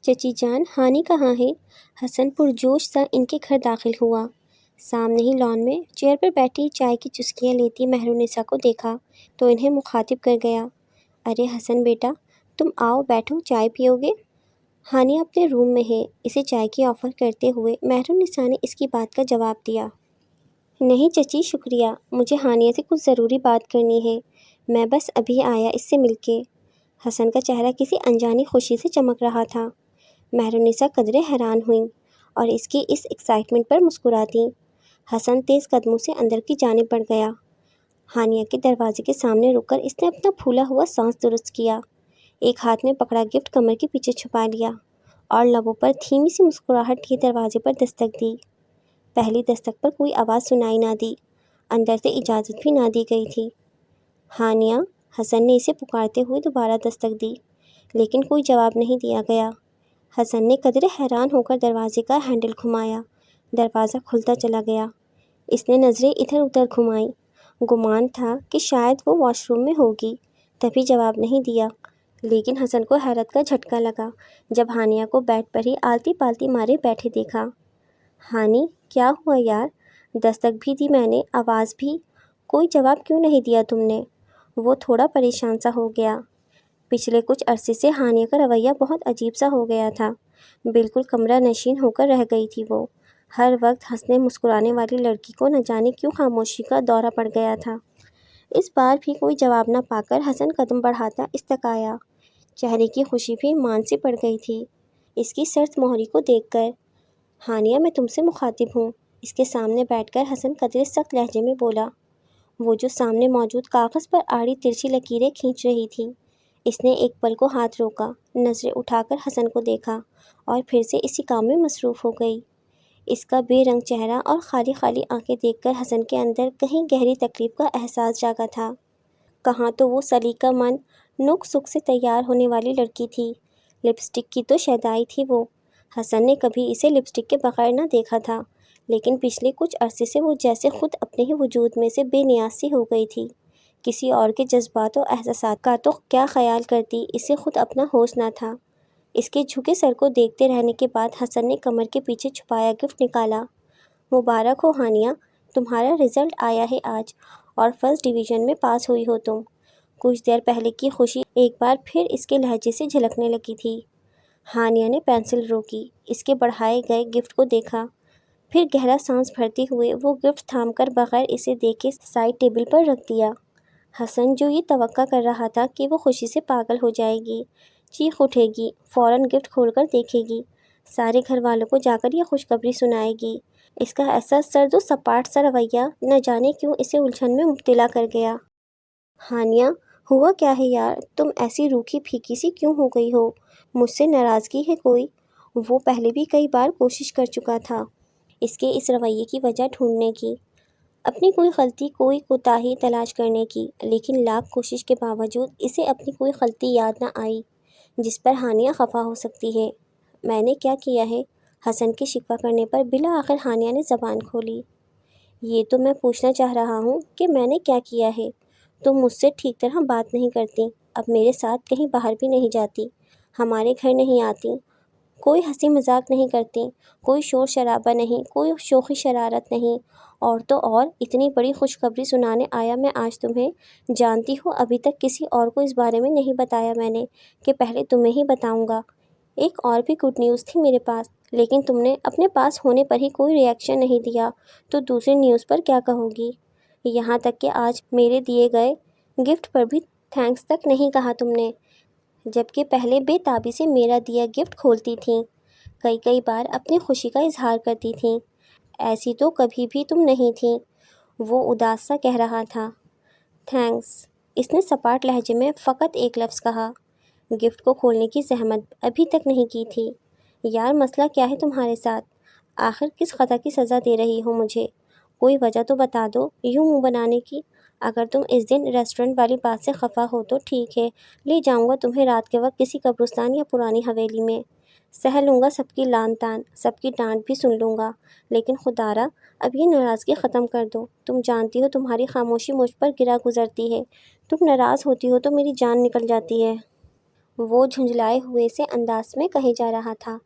چچی جان، ہانی کہاں ہے؟ حسن پرجوش سا ان کے گھر داخل ہوا۔ سامنے ہی لان میں چیئر پر بیٹھی چائے کی چسکیاں لیتی مہرالنساء کو دیکھا تو انہیں مخاطب کر گیا۔ ارے حسن بیٹا، تم آؤ بیٹھو، چائے پیو گے؟ ہانی اپنے روم میں ہے، اسے چائے کی آفر کرتے ہوئے مہرالنساء نے اس کی بات کا جواب دیا۔ نہیں چچی شکریہ، مجھے ہانیہ سے کچھ ضروری بات کرنی ہے، میں بس ابھی آیا اس سے مل کے۔ حسن کا چہرہ کسی انجانی خوشی سے چمک رہا تھا۔ مہرالنساء قدرے حیران ہوئیں اور اس کی اس ایکسائٹمنٹ پر مسکراتیں۔ حسن تیز قدموں سے اندر کی جانب بڑھ گیا۔ ہانیہ کے دروازے کے سامنے رک کر اس نے اپنا پھولا ہوا سانس درست کیا، ایک ہاتھ میں پکڑا گفٹ کمر کے پیچھے چھپا لیا اور لبوں پر دھیمی سی مسکراہٹ کے دروازے پر دستک دی۔ پہلی دستک پر کوئی آواز سنائی نہ دی، اندر سے اجازت بھی نہ دی گئی تھی۔ ہانیہ، حسن نے اسے پکارتے ہوئے دوبارہ دستک دی، لیکن کوئی جواب نہیں دیا گیا۔ حسن نے قدرے حیران ہو کر دروازے کا ہینڈل گھمایا، دروازہ کھلتا چلا گیا۔ اس نے نظریں ادھر ادھر گھمائیں، گمان تھا کہ شاید وہ واش روم میں ہوگی، تبھی جواب نہیں دیا۔ لیکن حسن کو حیرت کا جھٹکا لگا جب ہانیہ کو بیڈ پر ہی آلتی پالتی مارے بیٹھے دیکھا۔ ہانی، کیا ہوا یار؟ دستک بھی دی میں نے، آواز بھی، کوئی جواب کیوں نہیں دیا تم نے؟ وہ تھوڑا پریشان سا ہو گیا۔ پچھلے کچھ عرصے سے ہانیہ کا رویہ بہت عجیب سا ہو گیا تھا، بالکل کمرہ نشین ہو کر رہ گئی تھی وہ۔ ہر وقت ہنسنے مسکرانے والی لڑکی کو نہ جانے کیوں خاموشی کا دورہ پڑ گیا تھا۔ اس بار بھی کوئی جواب نہ پا کر حسن قدم بڑھاتا استکایا، چہرے کی خوشی بھی مان سی پڑ گئی تھی اس کی سرد مہری کو دیکھ کر۔ ہانیہ، میں تم سے مخاطب ہوں، اس کے سامنے بیٹھ کر حسن قدرے سخت لہجے میں بولا، وہ جو سامنے موجود کاغذ پر آڑی ترچھی لکیریں کھینچ رہی تھی۔ اس نے ایک پل کو ہاتھ روکا، نظریں اٹھا کر حسن کو دیکھا اور پھر سے اسی کام میں مصروف ہو گئی۔ اس کا بے رنگ چہرہ اور خالی خالی آنکھیں دیکھ کر حسن کے اندر کہیں گہری تکلیف کا احساس جاگا تھا۔ کہاں تو وہ سلیقہ مند، نوک سک سے تیار ہونے والی لڑکی تھی، لپسٹک کی تو شیدائی تھی وہ۔ حسن نے کبھی اسے لپسٹک کے بغیر نہ دیکھا تھا، لیکن پچھلے کچھ عرصے سے وہ جیسے خود اپنے ہی وجود میں سے بے نیاز سی ہو گئی تھی۔ کسی اور کے جذبات و احساسات کا تو کیا خیال کرتی، اسے خود اپنا ہوش نہ تھا۔ اس کے جھکے سر کو دیکھتے رہنے کے بعد حسن نے کمر کے پیچھے چھپایا گفٹ نکالا۔ مبارک ہو ہانیہ، تمہارا رزلٹ آیا ہے آج اور فرسٹ ڈویژن میں پاس ہوئی ہو تم۔ کچھ دیر پہلے کی خوشی ایک بار پھر اس کے لہجے سے جھلکنے لگی تھی۔ ہانیہ نے پینسل روکی، اس کے بڑھائے گئے گفٹ کو دیکھا، پھر گہرا سانس بھرتے ہوئے وہ گفٹ تھام کر بغیر اسے دیکھے سائڈ ٹیبل پر رکھ دیا۔ حسن جو یہ توقع کر رہا تھا کہ وہ خوشی سے پاگل ہو جائے گی، چیخ اٹھے گی، فوراً گفٹ کھول کر دیکھے گی، سارے گھر والوں کو جا کر یہ خوشخبری سنائے گی، اس کا ایسا سرد و سپاٹ سا رویہ نہ جانے کیوں اسے الجھن میں مبتلا کر گیا۔ ہانیہ، ہوا کیا ہے یار؟ تم ایسی روکھی پھیکی سی کیوں ہو گئی ہو؟ مجھ سے ناراضگی ہے کوئی؟ وہ پہلے بھی کئی بار کوشش کر چکا تھا اس کے اس رویے کی وجہ ڈھونڈنے کی، اپنی کوئی غلطی، کوئی کوتاہی تلاش کرنے کی، لیکن لاکھ کوشش کے باوجود اسے اپنی کوئی غلطی یاد نہ آئی جس پر ہانیہ خفا ہو سکتی ہے۔ میں نے کیا کیا ہے؟ حسن کے شکوہ کرنے پر بالآخر ہانیہ نے زبان کھولی۔ یہ تو میں پوچھنا چاہ رہا ہوں کہ میں نے کیا کیا ہے؟ تم مجھ سے ٹھیک طرح بات نہیں کرتی، اب میرے ساتھ کہیں باہر بھی نہیں جاتی، ہمارے گھر نہیں آتی، کوئی ہنسی مذاق نہیں کرتی، کوئی شور شرابہ نہیں، کوئی شوخی شرارت نہیں، اور تو اور اتنی بڑی خوشخبری سنانے آیا میں آج تمہیں۔ جانتی ہو ابھی تک کسی اور کو اس بارے میں نہیں بتایا میں نے کہ پہلے تمہیں ہی بتاؤں گا۔ ایک اور بھی گڈ نیوز تھی میرے پاس، لیکن تم نے اپنے پاس ہونے پر ہی کوئی ری ایکشن نہیں دیا تو دوسری نیوز پر کیا کہو گی؟ یہاں تک کہ آج میرے دیے گئے گفٹ پر بھی تھینکس تک نہیں کہا تم نے، جبکہ پہلے بے تابی سے میرا دیا گفٹ کھولتی تھیں، کئی بار اپنی خوشی کا اظہار کرتی تھیں۔ ایسی تو کبھی بھی تم نہیں تھیں۔ وہ اداس سا کہہ رہا تھا۔ تھینکس، اس نے سپاٹ لہجے میں فقط ایک لفظ کہا، گفٹ کو کھولنے کی زحمت ابھی تک نہیں کی تھی۔ یار مسئلہ کیا ہے تمہارے ساتھ؟ آخر کس خطا کی سزا دے رہی ہو مجھے؟ کوئی وجہ تو بتا دو یوں منہ بنانے کی۔ اگر تم اس دن ریسٹورنٹ والی بات سے خفا ہو تو ٹھیک ہے، لے جاؤں گا تمہیں رات کے وقت کسی قبرستان یا پرانی حویلی میں، سہ لوں گا سب کی لان تان، سب کی ڈانٹ بھی سن لوں گا، لیکن خدا را اب یہ ناراضگی ختم کر دو۔ تم جانتی ہو تمہاری خاموشی مجھ پر گرا گزرتی ہے، تم ناراض ہوتی ہو تو میری جان نکل جاتی ہے۔ وہ جھنجھلائے ہوئے سے انداز میں کہے جا رہا تھا۔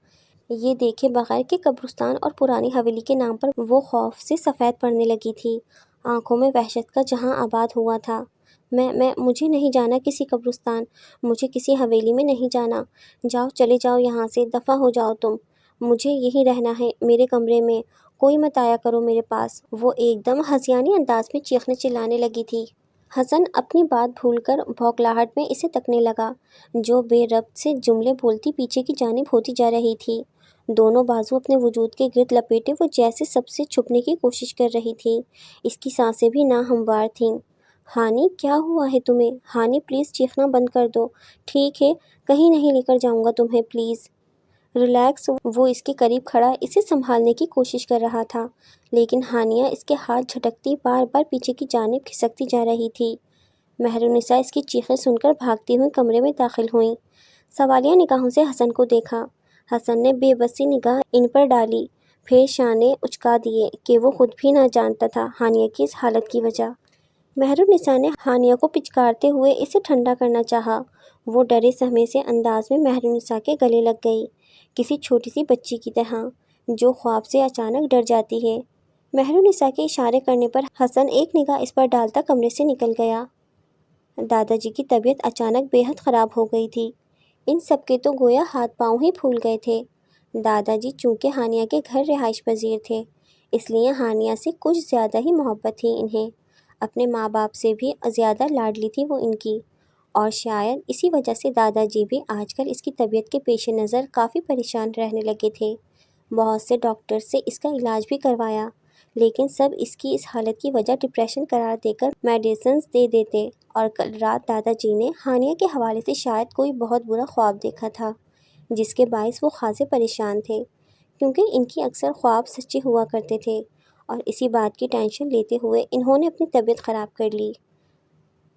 یہ دیکھے بغیر کہ قبرستان اور پرانی حویلی کے نام پر وہ خوف سے سفید پڑنے لگی تھی، آنکھوں میں وحشت کا جہاں آباد ہوا تھا۔ مجھے نہیں جانا کسی قبرستان، مجھے کسی حویلی میں نہیں جانا، جاؤ چلے جاؤ یہاں سے، دفع ہو جاؤ تم، مجھے یہیں رہنا ہے میرے کمرے میں، کوئی مت آیا کرو میرے پاس۔ وہ ایک دم ہذیانی انداز میں چیخنے چلانے لگی تھی۔ حسن اپنی بات بھول کر بھوکلاہٹ میں اسے تکنے لگا، جو بے ربط سے جملے بولتی پیچھے کی جانب ہوتی جا رہی تھی۔ دونوں بازو اپنے وجود کے گرد لپیٹے وہ جیسے سب سے چھپنے کی کوشش کر رہی تھی۔ اس کی سانسیں بھی ناہموار تھیں۔ ہانی کیا ہوا ہے تمہیں؟ ہانی پلیز چیخنا بند کر دو، ٹھیک ہے، کہیں نہیں لے کر جاؤں گا تمہیں، پلیز ریلیکس۔ وہ اس کے قریب کھڑا اسے سنبھالنے کی کوشش کر رہا تھا، لیکن ہانیہ اس کے ہاتھ جھٹکتی بار بار پیچھے کی جانب کھسکتی جا رہی تھی۔ مہرالنساء اس کی چیخیں سن کر بھاگتی ہوئی کمرے میں داخل ہوئیں۔ سوالیہ نگاہوں سے حسن کو دیکھا۔ حسن نے بے بسی نگاہ ان پر ڈالی، پھر شانے اچکا دیے کہ وہ خود بھی نہ جانتا تھا ہانیہ کی اس حالت کی وجہ۔ مہرالنساء نے ہانیہ کو پچکارتے ہوئے اسے ٹھنڈا کرنا چاہا۔ وہ ڈرے سہمے سے انداز میں مہرالنساء کے گلے لگ گئی، کسی چھوٹی سی بچی کی طرح جو خواب سے اچانک ڈر جاتی ہے۔ مہرالنساء کے اشارے کرنے پر حسن ایک نگاہ اس پر ڈالتا کمرے سے نکل گیا۔ دادا جی کی طبیعت اچانک بے حد خراب ہو گئی تھی۔ ان سب کے تو گویا ہاتھ پاؤں ہی پھول گئے تھے۔ دادا جی چونکہ ہانیہ کے گھر رہائش پذیر تھے، اس لیے ہانیہ سے کچھ زیادہ ہی محبت تھی انہیں، اپنے ماں باپ سے بھی زیادہ لاڈلی تھی وہ ان کی، اور شاید اسی وجہ سے دادا جی بھی آج کل اس کی طبیعت کے پیش نظر کافی پریشان رہنے لگے تھے۔ بہت سے ڈاکٹر سے اس کا علاج بھی کروایا، لیکن سب اس کی اس حالت کی وجہ ڈپریشن قرار دے کر میڈیسنز دے دیتے، اور کل رات دادا جی نے ہانیہ کے حوالے سے شاید کوئی بہت برا خواب دیکھا تھا، جس کے باعث وہ خاصے پریشان تھے، کیونکہ ان کی اکثر خواب سچے ہوا کرتے تھے، اور اسی بات کی ٹینشن لیتے ہوئے انہوں نے اپنی طبیعت خراب کر لی۔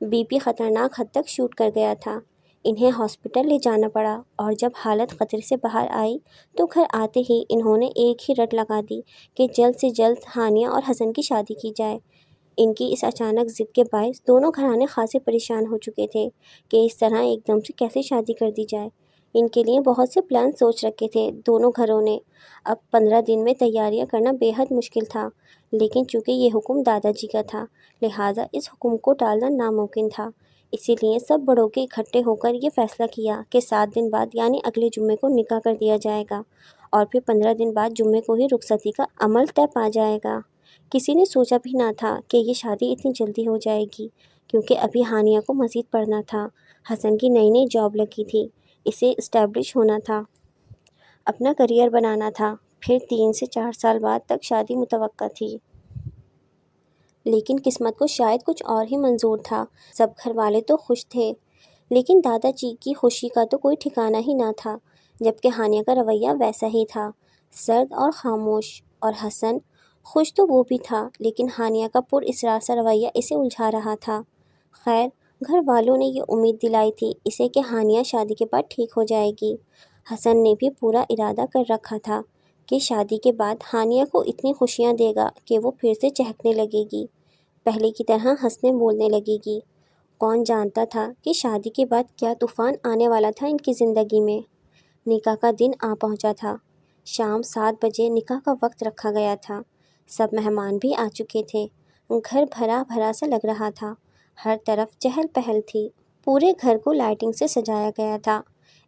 بی پی خطرناک حد تک شوٹ کر گیا تھا، انہیں ہاسپٹل لے جانا پڑا، اور جب حالت خطرے سے باہر آئی تو گھر آتے ہی انہوں نے ایک ہی رٹ لگا دی کہ جلد سے جلد ہانیہ اور حسن کی شادی کی جائے۔ ان کی اس اچانک ضد کے باعث دونوں گھرانے خاصے پریشان ہو چکے تھے کہ اس طرح ایک دم سے کیسے شادی کر دی جائے۔ ان کے لیے بہت سے پلان سوچ رکھے تھے دونوں گھروں نے۔ اب 15 دن میں تیاریاں کرنا بے حد مشکل تھا، لیکن چونکہ یہ حکم دادا جی کا تھا، لہٰذا اس حکم کو ٹالنا ناممکن تھا۔ اسی لیے سب بڑوں کے اکٹھے ہو کر یہ فیصلہ کیا کہ 7 دن بعد یعنی اگلے جمعے کو نکاح کر دیا جائے گا، اور پھر 15 دن بعد جمعے کو ہی رخصتی کا عمل طے پا جائے گا۔ کسی نے سوچا بھی نہ تھا کہ یہ شادی اتنی جلدی ہو جائے گی، کیونکہ ابھی ہانیہ کو مزید پڑھنا تھا، حسن کی نئی نئی جاب لگی تھی، اسے اسٹیبلش ہونا تھا، اپنا کریئر بنانا تھا، پھر 3 سے 4 سال بعد تک شادی متوقع تھی۔ لیکن قسمت کو شاید کچھ اور ہی منظور تھا۔ سب گھر والے تو خوش تھے، لیکن دادا جی کی خوشی کا تو کوئی ٹھکانہ ہی نہ تھا، جبکہ ہانیہ کا رویہ ویسا ہی تھا، سرد اور خاموش، اور حسن خوش تو وہ بھی تھا، لیکن ہانیہ کا پر اصرار سا رویہ اسے الجھا رہا تھا۔ خیر، گھر والوں نے یہ امید دلائی تھی اسے کہ ہانیہ شادی کے بعد ٹھیک ہو جائے گی۔ حسن نے بھی پورا ارادہ کر رکھا تھا کہ شادی کے بعد ہانیہ کو اتنی خوشیاں دے گا کہ وہ پھر سے چہکنے لگے گی، پہلے کی طرح ہنسنے بولنے لگے گی۔ کون جانتا تھا کہ شادی کے بعد کیا طوفان آنے والا تھا ان کی زندگی میں۔ نکاح کا دن آ پہنچا تھا، شام 7 بجے نکاح کا وقت رکھا گیا تھا۔ سب مہمان بھی آ چکے تھے، گھر بھرا بھرا سا لگ رہا تھا، ہر طرف چہل پہل تھی، پورے گھر کو لائٹنگ سے سجایا گیا تھا۔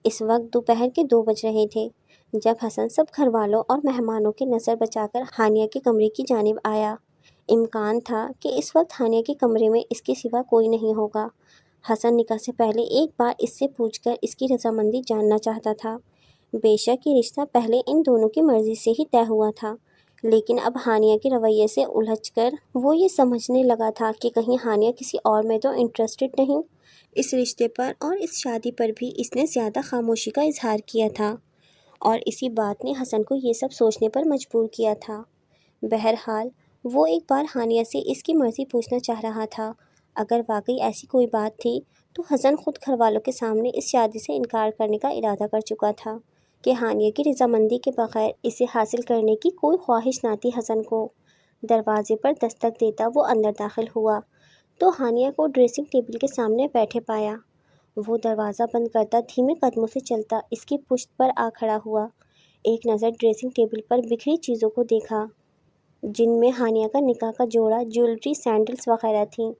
اس وقت دوپہر کے 2 بج رہے تھے جب حسن سب گھر والوں اور مہمانوں کی نظر بچا کر ہانیہ کے کمرے کی جانب آیا۔ امکان تھا کہ اس وقت ہانیہ کے کمرے میں اس کے سوا کوئی نہیں ہوگا۔ حسن نکاح سے پہلے ایک بار اس سے پوچھ کر اس کی رضامندی جاننا چاہتا تھا۔ بے شک یہ رشتہ پہلے ان دونوں کی مرضی سے ہی طے ہوا تھا، لیکن اب ہانیہ کے رویے سے الجھ کر وہ یہ سمجھنے لگا تھا کہ کہیں ہانیہ کسی اور میں تو انٹرسٹڈ نہیں۔ اس رشتے پر اور اس شادی پر بھی اس نے زیادہ خاموشی کا اظہار کیا تھا، اور اسی بات نے حسن کو یہ سب سوچنے پر مجبور کیا تھا۔ بہرحال وہ ایک بار ہانیہ سے اس کی مرضی پوچھنا چاہ رہا تھا۔ اگر واقعی ایسی کوئی بات تھی تو حسن خود گھر والوں کے سامنے اس شادی سے انکار کرنے کا ارادہ کر چکا تھا کہ ہانیہ کی رضامندی کے بغیر اسے حاصل کرنے کی کوئی خواہش نہ تھی حسن کو۔ دروازے پر دستک دیتا وہ اندر داخل ہوا تو ہانیہ کو ڈریسنگ ٹیبل کے سامنے بیٹھے پایا۔ وہ دروازہ بند کرتا دھیمے قدموں سے چلتا اس کی پشت پر آ کھڑا ہوا۔ ایک نظر ڈریسنگ ٹیبل پر بکھری چیزوں کو دیکھا، جن میں ہانیہ کا نکاح کا جوڑا، جیولری، سینڈلز وغیرہ تھیں۔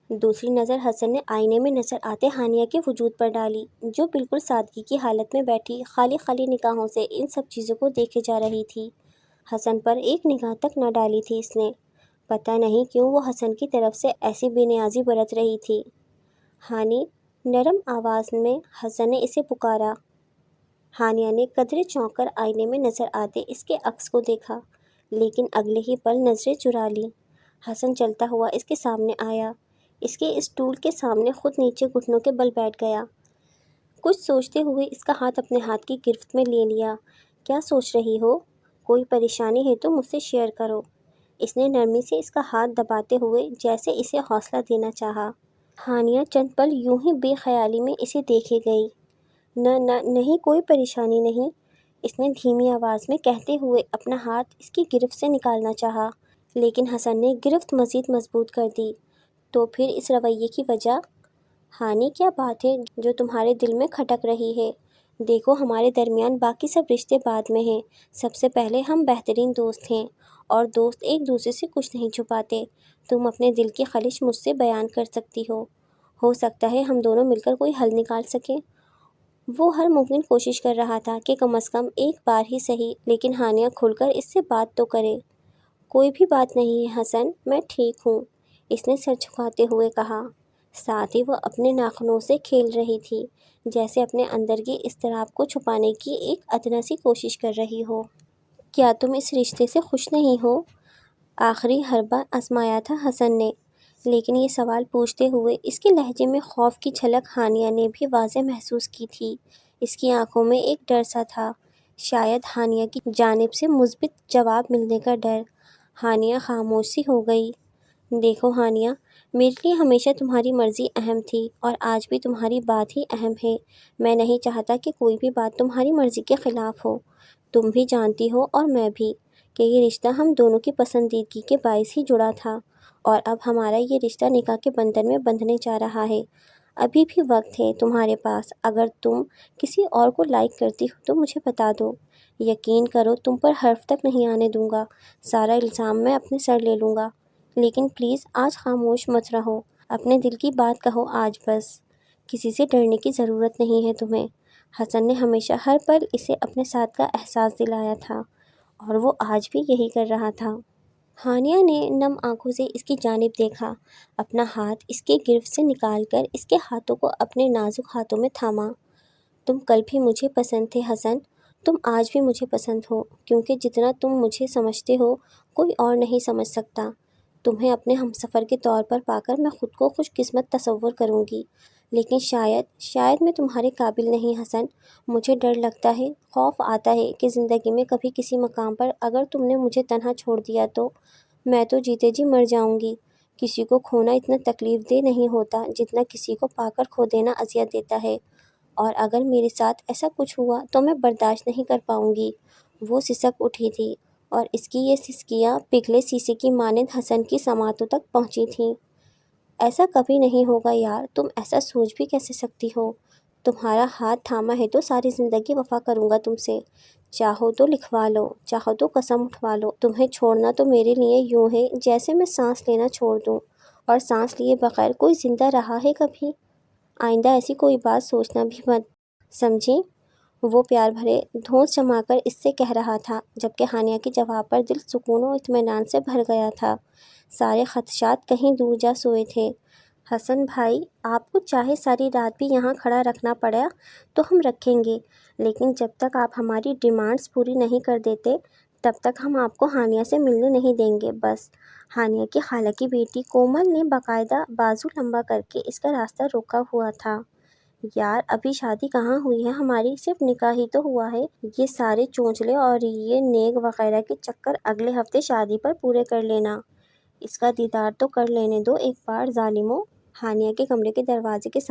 دوسری نظر حسن نے آئینے میں نظر آتے ہانیہ کے وجود پر ڈالی، جو بالکل سادگی کی حالت میں بیٹھی خالی خالی نگاہوں سے ان سب چیزوں کو دیکھے جا رہی تھی۔ حسن پر ایک نگاہ تک نہ ڈالی تھی اس نے۔ پتہ نہیں کیوں وہ حسن کی طرف سے ایسی بے نیازی برت رہی تھی۔ ہانی، نرم آواز میں حسن نے اسے پکارا۔ ہانیہ نے قدرے چونک کر آئینے میں نظر آتے اس کے عکس کو دیکھا، لیکن اگلے ہی پل نظریں چرا لی۔ حسن چلتا ہوا اس کے سامنے آیا، اس کے اسٹول کے سامنے خود نیچے گھٹنوں کے بل بیٹھ گیا۔ کچھ سوچتے ہوئے اس کا ہاتھ اپنے ہاتھ کی گرفت میں لے لیا۔ کیا سوچ رہی ہو؟ کوئی پریشانی ہے تو مجھ سے شیئر کرو۔ اس نے نرمی سے اس کا ہاتھ دباتے ہوئے جیسے اسے حوصلہ دینا چاہا۔ ہانیہ چند پل یوں ہی بے خیالی میں اسے دیکھے گئی۔ نہیں، کوئی پریشانی نہیں، اس نے دھیمی آواز میں کہتے ہوئے اپنا ہاتھ اس کی گرفت سے نکالنا چاہا، لیکن حسن نے گرفت مزید مضبوط کر دی۔ تو پھر اس رویے کی وجہ؟ ہانی، کیا بات ہے جو تمہارے دل میں کھٹک رہی ہے؟ دیکھو، ہمارے درمیان باقی سب رشتے بعد میں ہیں، سب سے پہلے ہم بہترین دوست ہیں، اور دوست ایک دوسرے سے کچھ نہیں چھپاتے۔ تم اپنے دل کی خلش مجھ سے بیان کر سکتی ہو سکتا ہے ہم دونوں مل کر کوئی حل نکال سکیں۔ وہ ہر ممکن کوشش کر رہا تھا کہ کم از کم ایک بار ہی صحیح، لیکن ہانیہ کھل کر اس سے بات تو کرے۔ کوئی بھی بات نہیں ہے حسن، میں ٹھیک ہوں، اس نے سر جھکاتے ہوئے کہا۔ ساتھ ہی وہ اپنے ناخنوں سے کھیل رہی تھی، جیسے اپنے اندر کی اضطراب کو چھپانے کی ایک ادنا سی کوشش کر رہی ہو۔ کیا تم اس رشتے سے خوش نہیں ہو؟ آخری حربہ آزمایا تھا حسن نے، لیکن یہ سوال پوچھتے ہوئے اس کے لہجے میں خوف کی جھلک ہانیہ نے بھی واضح محسوس کی تھی۔ اس کی آنکھوں میں ایک ڈر سا تھا، شاید ہانیہ کی جانب سے مثبت جواب ملنے کا ڈر۔ ہانیہ خاموش سی ہو گئی۔ دیکھو ہانیہ، میرے لیے ہمیشہ تمہاری مرضی اہم تھی، اور آج بھی تمہاری بات ہی اہم ہے۔ میں نہیں چاہتا کہ کوئی بھی بات تمہاری مرضی کے خلاف ہو۔ تم بھی جانتی ہو اور میں بھی کہ یہ رشتہ ہم دونوں کی پسندیدگی کے باعث ہی جڑا تھا، اور اب ہمارا یہ رشتہ نکاح کے بندھن میں بندھنے جا رہا ہے۔ ابھی بھی وقت ہے تمہارے پاس، اگر تم کسی اور کو لائک کرتی ہو تو مجھے بتا دو۔ یقین کرو، تم پر حرف تک نہیں آنے دوں گا، سارا الزام میں اپنے سر لے لوں گا، لیکن پلیز آج خاموش مت رہو، اپنے دل کی بات کہو آج بس۔ کسی سے ڈرنے کی ضرورت نہیں ہے تمہیں۔ حسن نے ہمیشہ ہر پل اسے اپنے ساتھ کا احساس دلایا تھا، اور وہ آج بھی یہی کر رہا تھا۔ ہانیہ نے نم آنکھوں سے اس کی جانب دیکھا، اپنا ہاتھ اس کے گرفت سے نکال کر اس کے ہاتھوں کو اپنے نازک ہاتھوں میں تھاما۔ تم کل بھی مجھے پسند تھے حسن، تم آج بھی مجھے پسند ہو، کیونکہ جتنا تم مجھے سمجھتے ہو کوئی اور نہیں سمجھ سکتا۔ تمہیں اپنے ہمسفر کے طور پر پا کر میں خود کو خوش قسمت تصور کروں گی، لیکن شاید میں تمہارے قابل نہیں حسن۔ مجھے ڈر لگتا ہے، خوف آتا ہے کہ زندگی میں کبھی کسی مقام پر اگر تم نے مجھے تنہا چھوڑ دیا تو میں تو جیتے جی مر جاؤں گی۔ کسی کو کھونا اتنا تکلیف دہ نہیں ہوتا جتنا کسی کو پا کر کھو دینا اذیت دیتا ہے، اور اگر میرے ساتھ ایسا کچھ ہوا تو میں برداشت نہیں کر پاؤں گی۔ وہ سسک اٹھی تھی، اور اس کی یہ سسکیاں پگھلے شیشے کی مانند حسن کی سماعتوں تک پہنچی تھیں۔ ایسا کبھی نہیں ہوگا یار، تم ایسا سوچ بھی کیسے سکتی ہو؟ تمہارا ہاتھ تھاما ہے تو ساری زندگی وفا کروں گا تم سے، چاہو تو لکھوا لو، چاہو تو قسم اٹھوا لو۔ تمہیں چھوڑنا تو میرے لیے یوں ہے جیسے میں سانس لینا چھوڑ دوں، اور سانس لیے بغیر کوئی زندہ رہا ہے کبھی؟ آئندہ ایسی کوئی بات سوچنا بھی مت، سمجھی؟ وہ پیار بھرے دھونس جما کر اس سے کہہ رہا تھا، جبکہ ہانیہ کے جواب پر دل سکون و اطمینان سے بھر گیا تھا۔ سارے خدشات کہیں دور جا سوئے تھے۔ حسن بھائی، آپ کو چاہے ساری رات بھی یہاں کھڑا رکھنا پڑا تو ہم رکھیں گے، لیکن جب تک آپ ہماری ڈیمانڈز پوری نہیں کر دیتے تب تک ہم آپ کو ہانیہ سے ملنے نہیں دیں گے، بس۔ ہانیہ کی خالہ کی بیٹی کومل نے باقاعدہ بازو لمبا کر کے اس کا راستہ روکا ہوا تھا۔ یار، ابھی شادی کہاں ہوئی ہے ہماری، صرف نکاح ہی تو ہوا ہے۔ یہ سارے چونچلے اور یہ نیک وغیرہ کے چکر اگلے ہفتے شادی پر پورے کر لینا، اس کا دیدار تو کر لینے دو ایک بار ظالموں۔ ہانیہ کے کمرے کے دروازے کے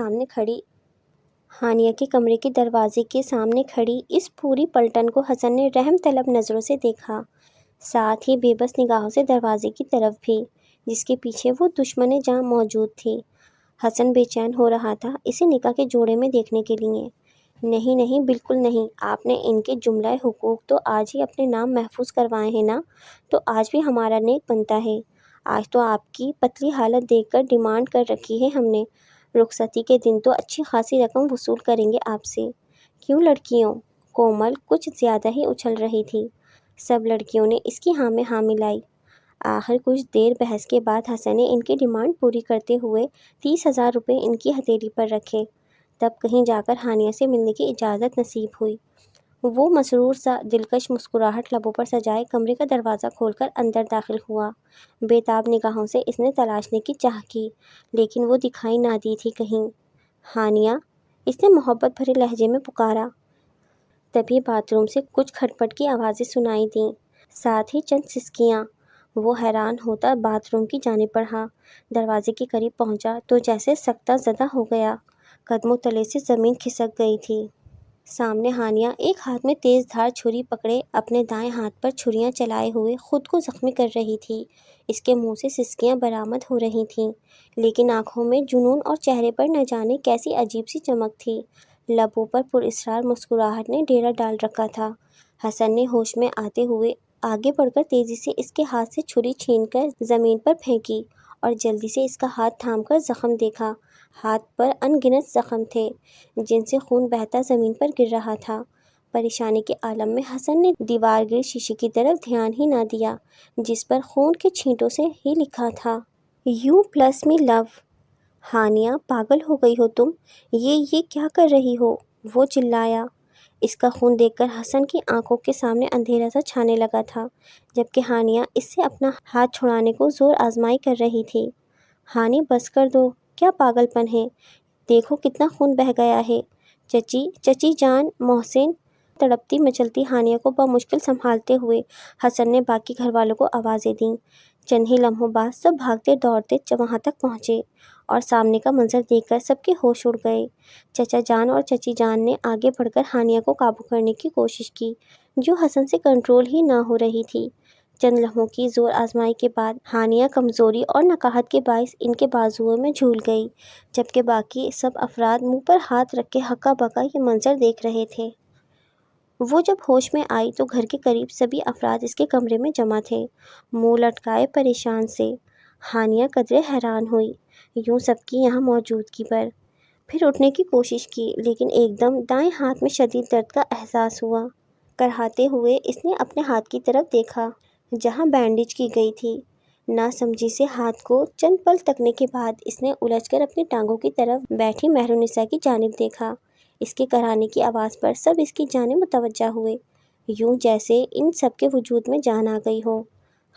سامنے کھڑی اس پوری پلٹن کو حسن نے رحم طلب نظروں سے دیکھا، ساتھ ہی بے بس نگاہوں سے دروازے کی طرف بھی، جس کے پیچھے وہ دشمن جاں موجود تھی۔ حسن بے چین ہو رہا تھا اسے نکاح کے جوڑے میں دیکھنے کے لیے۔ نہیں نہیں، بالکل نہیں، آپ نے ان کے جملہ حقوق تو آج ہی اپنے نام محفوظ کروائے ہیں نا، تو آج بھی ہمارا نیک بنتا ہے۔ آج تو آپ کی پتلی حالت دیکھ کر ڈیمانڈ کر رکھی ہے ہم نے، رخصتی کے دن تو اچھی خاصی رقم وصول کریں گے آپ سے۔ کیوں لڑکیوں؟ کومل کچھ زیادہ ہی اچھل رہی تھی۔ سب لڑکیوں نے اس کی ہاں میں ہاں ملائی۔ آخر کچھ دیر بحث کے بعد حسن نے ان کی ڈیمانڈ پوری کرتے ہوئے 30,000 روپے ان کی ہتھیلی پر رکھے۔ تب کہیں جا کر ہانیہ سے ملنے کی اجازت نصیب ہوئی۔ وہ مسرور سا دلکش مسکراہٹ لبوں پر سجائے کمرے کا دروازہ کھول کر اندر داخل ہوا۔ بے تاب نگاہوں سے اس نے تلاشنے کی چاہ کی، لیکن وہ دکھائی نہ دی تھی کہیں۔ ہانیہ، اس نے محبت بھرے لہجے میں پکارا۔ تبھی باتھ روم سے کچھ کھٹ پٹ کی آوازیں سنائی دیں، ساتھ ہی چند سسکیاں۔ وہ حیران ہوتا باتھ روم کی جانب بڑھا، دروازے کے قریب پہنچا تو جیسے سکتہ زدہ ہو گیا، قدموں تلے سے زمین کھسک گئی تھی۔ سامنے ہانیہ ایک ہاتھ میں تیز دھار چھری پکڑے اپنے دائیں ہاتھ پر چھریاں چلائے ہوئے خود کو زخمی کر رہی تھی۔ اس کے منہ سے سسکیاں برآمد ہو رہی تھیں، لیکن آنکھوں میں جنون اور چہرے پر نہ جانے کیسی عجیب سی چمک تھی۔ لبوں پر پراسرار مسکراہٹ نے ڈیرا ڈال رکھا تھا۔ حسن نے ہوش میں آتے ہوئے آگے بڑھ کر تیزی سے اس کے ہاتھ سے چھری چھین کر زمین پر پھینکی اور جلدی سے اس کا ہاتھ تھام کر زخم دیکھا۔ ہاتھ پر ان گنت زخم تھے جن سے خون بہتا زمین پر گر رہا تھا۔ پریشانی کے عالم میں حسن نے دیوار گر شیشے کی طرف دھیان ہی نہ دیا جس پر خون کے چھینٹوں سے ہی لکھا تھا، یو پلس می لو۔ ہانیہ، پاگل ہو گئی ہو تم؟ یہ کیا کر رہی ہو؟ وہ چلایا۔ اس کا خون دیکھ کر حسن کی آنکھوں کے سامنے اندھیرا سا چھانے لگا تھا، جبکہ ہانیہ اس سے اپنا ہاتھ چھڑانے کو زور آزمائی کر رہی تھی۔ ہانی، بس کر دو، کیا پاگل پن ہے؟ دیکھو کتنا خون بہہ گیا ہے۔ چچی جان، محسن۔ تڑپتی مچلتی ہانیہ کو بمشکل سنبھالتے ہوئے حسن نے باقی گھر والوں کو آوازیں دیں۔ چند ہی لمحوں بعد سب بھاگتے دوڑتے وہاں تک پہنچے اور سامنے کا منظر دیکھ کر سب کے ہوش اڑ گئے۔ چچا جان اور چچی جان نے آگے بڑھ کر ہانیہ کو قابو کرنے کی کوشش کی، جو حسن سے کنٹرول ہی نہ ہو رہی تھی۔ چند لمحوں کی زور آزمائی کے بعد ہانیہ کمزوری اور نقاہت کے باعث ان کے بازوؤں میں جھول گئی، جبکہ باقی سب افراد منہ پر ہاتھ رکھ کے ہکا بکا یہ منظر دیکھ رہے تھے۔ وہ جب ہوش میں آئی تو گھر کے قریب سبھی افراد اس کے کمرے میں جمع تھے، منہ لٹکائے پریشان سے۔ ہانیہ قدرے حیران ہوئی یوں سب کی یہاں موجودگی پر، پھر اٹھنے کی کوشش کی، لیکن ایک دم دائیں ہاتھ میں شدید درد کا احساس ہوا۔ کرہاتے ہوئے اس نے اپنے ہاتھ کی طرف دیکھا جہاں بینڈیج کی گئی تھی۔ ناسمجھی سے ہاتھ کو چند پل تکنے کے بعد اس نے الجھ کر اپنی ٹانگوں کی طرف بیٹھی مہرالنساء کی جانب دیکھا۔ اس کے کرانے کی آواز پر سب اس کی جانب متوجہ ہوئے، یوں جیسے ان سب کے وجود میں جان آ گئی ہو۔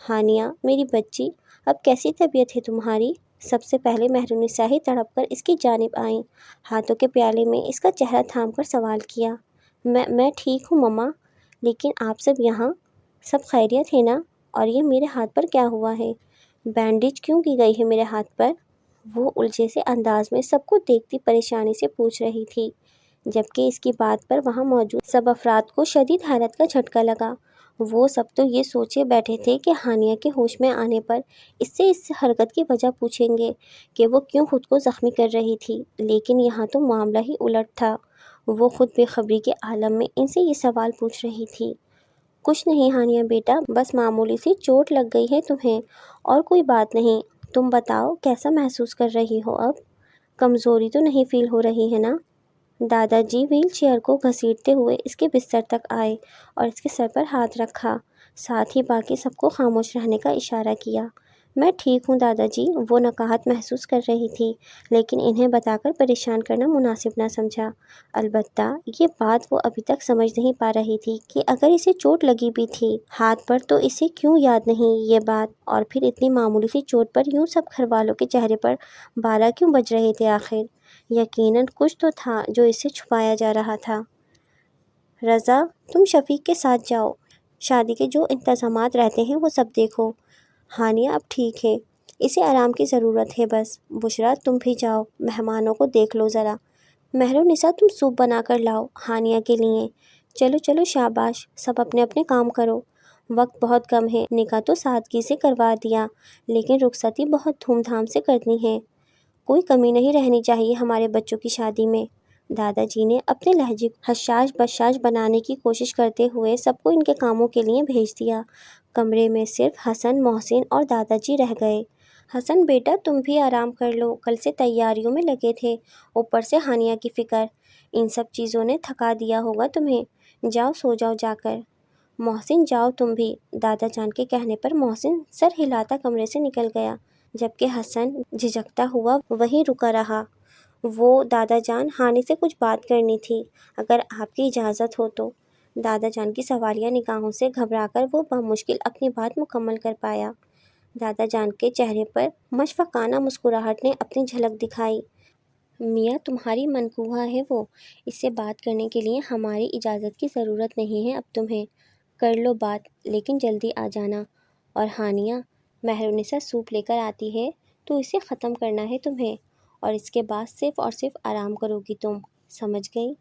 ہانیہ، میری بچی، اب کیسی طبیعت ہے تمہاری؟ سب سے پہلے مہرالنساء ہی تڑپ کر اس کی جانب آئیں، ہاتھوں کے پیالے میں اس کا چہرہ تھام کر سوال کیا۔ میں ٹھیک ہوں مما، لیکن آپ سب یہاں سب خیریت ہے نا؟ اور یہ میرے ہاتھ پر کیا ہوا ہے؟ بینڈیج کیوں کی گئی ہے میرے ہاتھ پر؟ وہ الجھے سے انداز میں سب کو دیکھتی پریشانی سے پوچھ رہی تھی، جبکہ اس کی بات پر وہاں موجود سب افراد کو شدید حیرت کا جھٹکا لگا۔ وہ سب تو یہ سوچے بیٹھے تھے کہ ہانیہ کے ہوش میں آنے پر اس حرکت کی وجہ پوچھیں گے کہ وہ کیوں خود کو زخمی کر رہی تھی، لیکن یہاں تو معاملہ ہی الٹ تھا۔ وہ خود بے خبری کے عالم میں ان سے یہ سوال پوچھ رہی تھی۔ کچھ نہیں ہانیہ بیٹا، بس معمولی سی چوٹ لگ گئی ہے تمہیں، اور کوئی بات نہیں۔ تم بتاؤ کیسا محسوس کر رہی ہو اب؟ کمزوری تو نہیں فیل ہو رہی ہے نا؟ دادا جی وہیل چیئر کو گھسیٹتے ہوئے اس کے بستر تک آئے اور اس کے سر پر ہاتھ رکھا، ساتھ ہی باقی سب کو خاموش رہنے کا اشارہ کیا۔ میں ٹھیک ہوں دادا جی، وہ نقاہت محسوس کر رہی تھی، لیکن انہیں بتا کر پریشان کرنا مناسب نہ سمجھا۔ البتہ یہ بات وہ ابھی تک سمجھ نہیں پا رہی تھی کہ اگر اسے چوٹ لگی بھی تھی ہاتھ پر تو اسے کیوں یاد نہیں یہ بات، اور پھر اتنی معمولی سی چوٹ پر یوں سب گھر والوں کے چہرے پر بارہ کیوں بج رہے تھے آخر؟ یقیناً کچھ تو تھا جو اس سے چھپایا جا رہا تھا۔ رضا، تم شفیق کے ساتھ جاؤ، شادی کے جو انتظامات رہتے ہیں وہ سب دیکھو۔ ہانیہ اب ٹھیک ہے، اسے آرام کی ضرورت ہے بس۔ بشریٰ، تم بھی جاؤ، مہمانوں کو دیکھ لو ذرا۔ مہرالنساء، تم سوپ بنا کر لاؤ ہانیہ کے لیے۔ چلو چلو شاباش، سب اپنے اپنے کام کرو، وقت بہت کم ہے۔ نکاح تو سادگی سے کروا دیا، لیکن رخصتی بہت دھوم دھام سے کرنی ہے۔ کوئی کمی نہیں رہنی چاہیے ہمارے بچوں کی شادی میں۔ دادا جی نے اپنے لہجے کو حشاش بشاش بنانے کی کوشش کرتے ہوئے سب کو ان کے کاموں کے لیے بھیج دیا۔ کمرے میں صرف حسن، محسن اور دادا جی رہ گئے۔ حسن بیٹا تم بھی آرام کر لو، کل سے تیاریوں میں لگے تھے، اوپر سے ہانیہ کی فکر، ان سب چیزوں نے تھکا دیا ہوگا تمہیں، جاؤ سو جاؤ جا کر۔ محسن جاؤ تم بھی۔ دادا جان کے کہنے پر محسن سر ہلاتا کمرے سے نکل گیا، جبکہ حسن جھجکتا ہوا وہیں رکا رہا۔ وہ دادا جان، ہانی سے کچھ بات کرنی تھی، اگر آپ کی اجازت ہو تو۔ دادا جان کی سوالیہ نگاہوں سے گھبرا کر وہ بمشکل اپنی بات مکمل کر پایا۔ دادا جان کے چہرے پر مشفقانہ مسکراہٹ نے اپنی جھلک دکھائی۔ میاں تمہاری منقوہ ہے وہ، اس سے بات کرنے کے لیے ہماری اجازت کی ضرورت نہیں ہے اب تمہیں، کر لو بات لیکن جلدی آ جانا۔ اور ہانیہ، مہرونسا سوپ لے کر آتی ہے تو اسے ختم کرنا ہے تمہیں، اور اس کے بعد صرف اور صرف آرام کرو گی تم، سمجھ گئی؟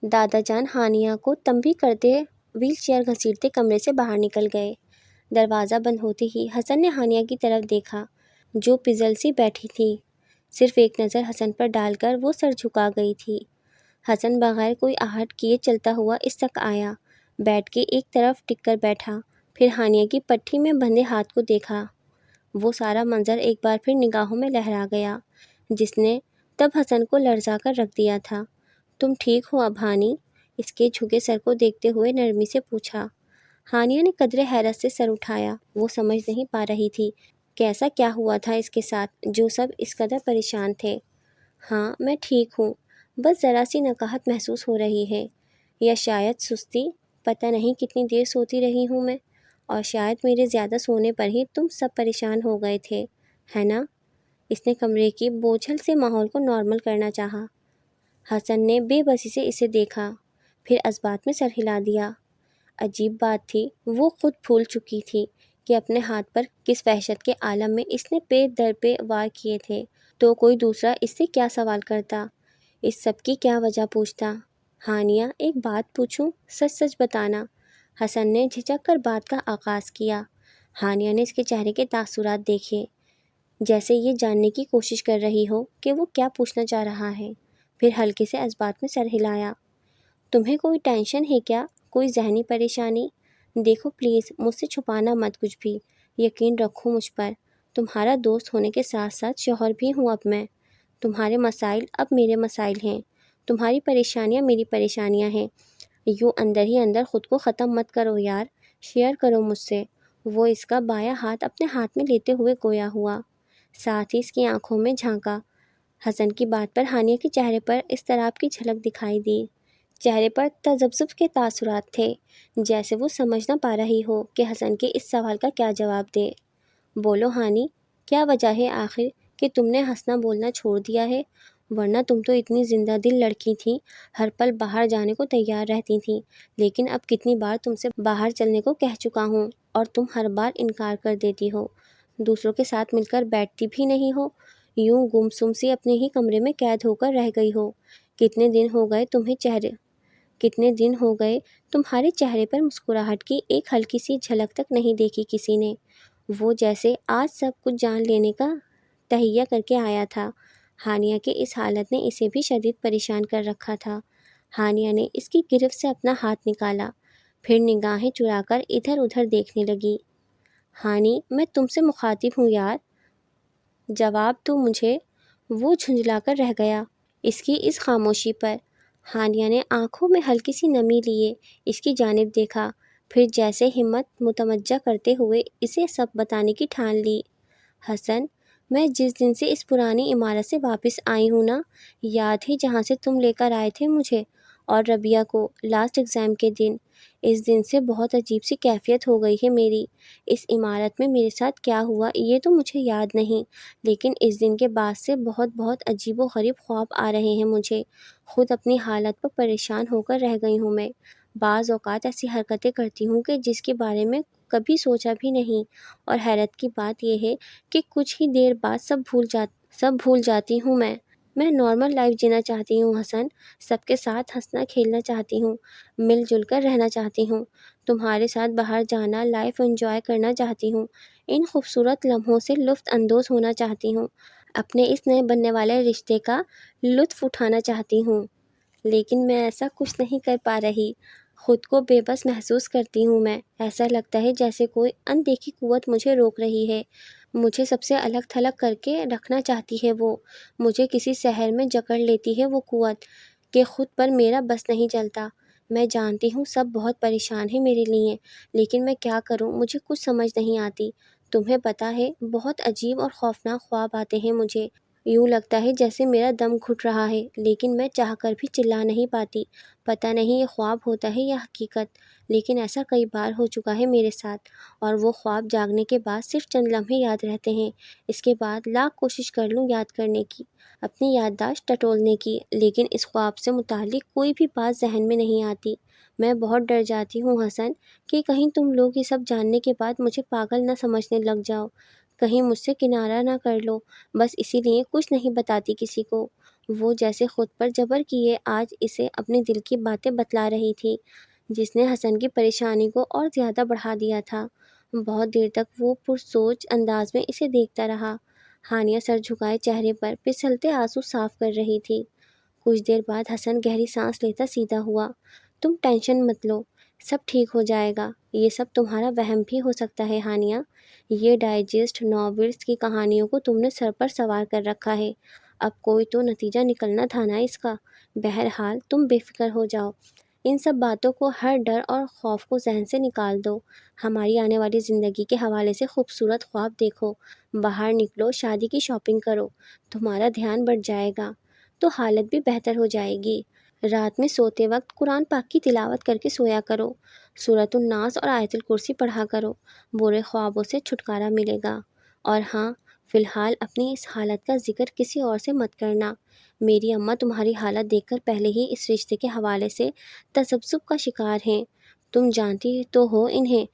دادا جان ہانیہ کو تنبیہ کرتے ویل چیئر گھسیٹتے کمرے سے باہر نکل گئے۔ دروازہ بند ہوتے ہی حسن نے ہانیہ کی طرف دیکھا جو پزل سی بیٹھی تھی، صرف ایک نظر حسن پر ڈال کر وہ سر جھکا گئی تھی۔ حسن بغیر کوئی آہٹ کیے چلتا ہوا اس تک آیا، بیٹھ کے ایک طرف ٹک کر بیٹھا، پھر ہانیہ کی پٹھی میں بندھے ہاتھ کو دیکھا۔ وہ سارا منظر ایک بار پھر نگاہوں میں لہرا گیا، جس نے تب حسن کو لرزا کر رکھ دیا تھا۔ تم ٹھیک ہو اب ہانی؟ اس کے جھکے سر کو دیکھتے ہوئے نرمی سے پوچھا۔ ہانیہ نے قدرے حیرت سے سر اٹھایا، وہ سمجھ نہیں پا رہی تھی کہ ایسا کیا ہوا تھا اس کے ساتھ جو سب اس قدر پریشان تھے۔ ہاں میں ٹھیک ہوں، بس ذرا سی نقاہت محسوس ہو رہی ہے، یا شاید سستی، پتہ نہیں کتنی دیر سوتی رہی ہوں میں، اور شاید میرے زیادہ سونے پر ہی تم سب پریشان ہو گئے تھے، ہے نا؟ اس نے کمرے کی بوجھل سے ماحول کو نارمل کرنا چاہا۔ حسن نے بے بسی سے اسے دیکھا، پھر اسبات میں سر ہلا دیا۔ عجیب بات تھی، وہ خود بھول چکی تھی کہ اپنے ہاتھ پر کس وحشت کے عالم میں اس نے پے در پہ وار کیے تھے، تو کوئی دوسرا اس سے کیا سوال کرتا، اس سب کی کیا وجہ پوچھتا۔ ہانیہ ایک بات پوچھوں، سچ سچ بتانا۔ حسن نے جھجک کر بات کا آغاز کیا۔ ہانیہ نے اس کے چہرے کے تاثرات دیکھے، جیسے یہ جاننے کی کوشش کر رہی ہو کہ وہ کیا پوچھنا چاہ رہا ہے، پھر ہلکے سے اسبات میں سر ہلایا۔ تمہیں کوئی ٹینشن ہے کیا، کوئی ذہنی پریشانی؟ دیکھو پلیز مجھ سے چھپانا مت کچھ بھی، یقین رکھو مجھ پر، تمہارا دوست ہونے کے ساتھ ساتھ شوہر بھی ہوں اب میں، تمہارے مسائل اب میرے مسائل ہیں، تمہاری پریشانیاں میری پریشانیاں ہیں، یوں اندر ہی اندر خود کو ختم مت کرو یار، شیئر کرو مجھ سے۔ وہ اس کا بایاں ہاتھ اپنے ہاتھ میں لیتے ہوئے گویا ہوا، ساتھ ہی اس کی آنکھوں میں جھانکا۔ حسن کی بات پر ہانیہ کے چہرے پر اضطراب کی جھلک دکھائی دی، چہرے پر تذبذب کے تاثرات تھے، جیسے وہ سمجھ نہ پا رہی ہو کہ حسن کے اس سوال کا کیا جواب دے۔ بولو ہانی، کیا وجہ ہے آخر کہ تم نے ہنسنا بولنا چھوڑ دیا ہے؟ ورنہ تم تو اتنی زندہ دل لڑکی تھیں، ہر پل باہر جانے کو تیار رہتی تھیں، لیکن اب کتنی بار تم سے باہر چلنے کو کہہ چکا ہوں اور تم ہر بار انکار کر دیتی ہو، دوسروں کے ساتھ مل کر بیٹھتی بھی نہیں ہو، یوں گم سم سی اپنے ہی کمرے میں قید ہو کر رہ گئی ہو۔ کتنے دن ہو گئے تمہارے چہرے پر مسکراہٹ کی ایک ہلکی سی جھلک تک نہیں دیکھی کسی نے، وہ جیسے آج سب کچھ جان لینے کا تہیہ کر کے آیا تھا۔ ہانیہ کے اس حالت نے اسے بھی شدید پریشان کر رکھا تھا۔ ہانیہ نے اس کی گرفت سے اپنا ہاتھ نکالا، پھر نگاہیں چرا کر ادھر ادھر دیکھنے لگی۔ ہانی، میں تم سے مخاطب ہوں یار، جواب دو مجھے۔ وہ جھنجھلا کر رہ گیا اس کی اس خاموشی پر۔ ہانیہ نے آنکھوں میں ہلکی سی نمی لیے اس کی جانب دیکھا، پھر جیسے ہمت متمجہ کرتے ہوئے اسے سب بتانے کی ٹھان لی۔ حسن، میں جس دن سے اس پرانی عمارت سے واپس آئی ہوں نا، یاد ہے جہاں سے تم لے کر آئے تھے مجھے اور ربیہ کو لاسٹ ایگزام کے دن، اس دن سے بہت عجیب سی کیفیت ہو گئی ہے میری۔ اس عمارت میں میرے ساتھ کیا ہوا یہ تو مجھے یاد نہیں، لیکن اس دن کے بعد سے بہت عجیب و غریب خواب آ رہے ہیں مجھے، خود اپنی حالت پر پریشان ہو کر رہ گئی ہوں میں۔ بعض اوقات ایسی حرکتیں کرتی ہوں کہ جس کے بارے میں کبھی سوچا بھی نہیں، اور حیرت کی بات یہ ہے کہ کچھ ہی دیر بعد سب بھول جاتی ہوں میں نارمل لائف جینا چاہتی ہوں حسن، سب کے ساتھ ہنسنا کھیلنا چاہتی ہوں، مل جل کر رہنا چاہتی ہوں، تمہارے ساتھ باہر جانا، لائف انجوائے کرنا چاہتی ہوں، ان خوبصورت لمحوں سے لطف اندوز ہونا چاہتی ہوں، اپنے اس نئے بننے والے رشتے کا لطف اٹھانا چاہتی ہوں، لیکن میں ایسا کچھ نہیں کر پا رہی۔ خود کو بے بس محسوس کرتی ہوں میں۔ ایسا لگتا ہے جیسے کوئی اندیکھی قوت مجھے روک رہی ہے۔ مجھے سب سے الگ تھلگ کر کے رکھنا چاہتی ہے وہ۔ مجھے کسی شہر میں جکڑ لیتی ہے وہ قوت کہ خود پر میرا بس نہیں چلتا۔ میں جانتی ہوں سب بہت پریشان ہیں میرے لیے، لیکن میں کیا کروں، مجھے کچھ سمجھ نہیں آتی۔ تمہیں پتہ ہے بہت عجیب اور خوفناک خواب آتے ہیں مجھے۔ یوں لگتا ہے جیسے میرا دم گھٹ رہا ہے، لیکن میں چاہ کر بھی چلا نہیں پاتی۔ پتہ نہیں یہ خواب ہوتا ہے یا حقیقت، لیکن ایسا کئی بار ہو چکا ہے میرے ساتھ، اور وہ خواب جاگنے کے بعد صرف چند لمحے یاد رہتے ہیں۔ اس کے بعد لاکھ کوشش کر لوں یاد کرنے کی، اپنی یادداشت ٹٹولنے کی، لیکن اس خواب سے متعلق کوئی بھی بات ذہن میں نہیں آتی۔ میں بہت ڈر جاتی ہوں حسن کہ کہیں تم لوگ یہ سب جاننے کے بعد مجھے پاگل نہ سمجھنے لگ جاؤ، کہیں مجھ سے کنارہ نہ کر لو۔ بس اسی لیے کچھ نہیں بتاتی کسی کو۔ وہ جیسے خود پر جبر کیے آج اسے اپنے دل کی باتیں بتلا رہی تھی، جس نے حسن کی پریشانی کو اور زیادہ بڑھا دیا تھا۔ بہت دیر تک وہ پرسوچ انداز میں اسے دیکھتا رہا۔ ہانیہ سر جھکائے چہرے پر پھسلتے آنسو صاف کر رہی تھی۔ کچھ دیر بعد حسن گہری سانس لیتا سیدھا ہوا۔ تم ٹینشن مت لو، سب ٹھیک ہو جائے گا۔ یہ سب تمہارا وہم بھی ہو سکتا ہے ہانیہ۔ یہ ڈائجسٹ ناولز کی کہانیوں کو تم نے سر پر سوار کر رکھا ہے، اب کوئی تو نتیجہ نکلنا تھا نا اس کا۔ بہرحال تم بے فکر ہو جاؤ، ان سب باتوں کو، ہر ڈر اور خوف کو ذہن سے نکال دو۔ ہماری آنے والی زندگی کے حوالے سے خوبصورت خواب دیکھو، باہر نکلو، شادی کی شاپنگ کرو، تمہارا دھیان بڑھ جائے گا تو حالت بھی بہتر ہو جائے گی۔ رات میں سوتے وقت قرآن پاک کی تلاوت کر کے سویا کرو، سورۃ الناس اور آیت الکرسی پڑھا کرو، برے خوابوں سے چھٹکارا ملے گا۔ اور ہاں، فی الحال اپنی اس حالت کا ذکر کسی اور سے مت کرنا۔ میری اماں تمہاری حالت دیکھ کر پہلے ہی اس رشتے کے حوالے سے تذبذب کا شکار ہیں۔ تم جانتی تو ہو انہیں،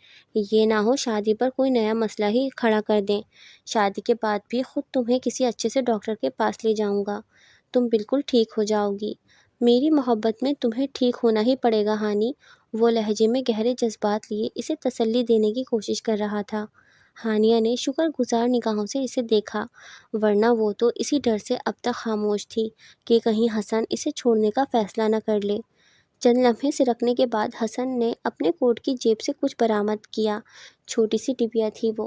یہ نہ ہو شادی پر کوئی نیا مسئلہ ہی کھڑا کر دیں۔ شادی کے بعد بھی خود تمہیں کسی اچھے سے ڈاکٹر کے پاس لے جاؤں گا، تم بالکل ٹھیک ہو جاؤ گی۔ میری محبت میں تمہیں ٹھیک ہونا ہی پڑے گا ہانی۔ وہ لہجے میں گہرے جذبات لیے اسے تسلی دینے کی کوشش کر رہا تھا۔ ہانیہ نے شکر گزار نگاہوں سے اسے دیکھا، ورنہ وہ تو اسی ڈر سے اب تک خاموش تھی کہ کہیں حسن اسے چھوڑنے کا فیصلہ نہ کر لے۔ چند لمحے سرکنے کے بعد حسن نے اپنے کوٹ کی جیب سے کچھ برآمد کیا۔ چھوٹی سی ڈبیا تھی وہ۔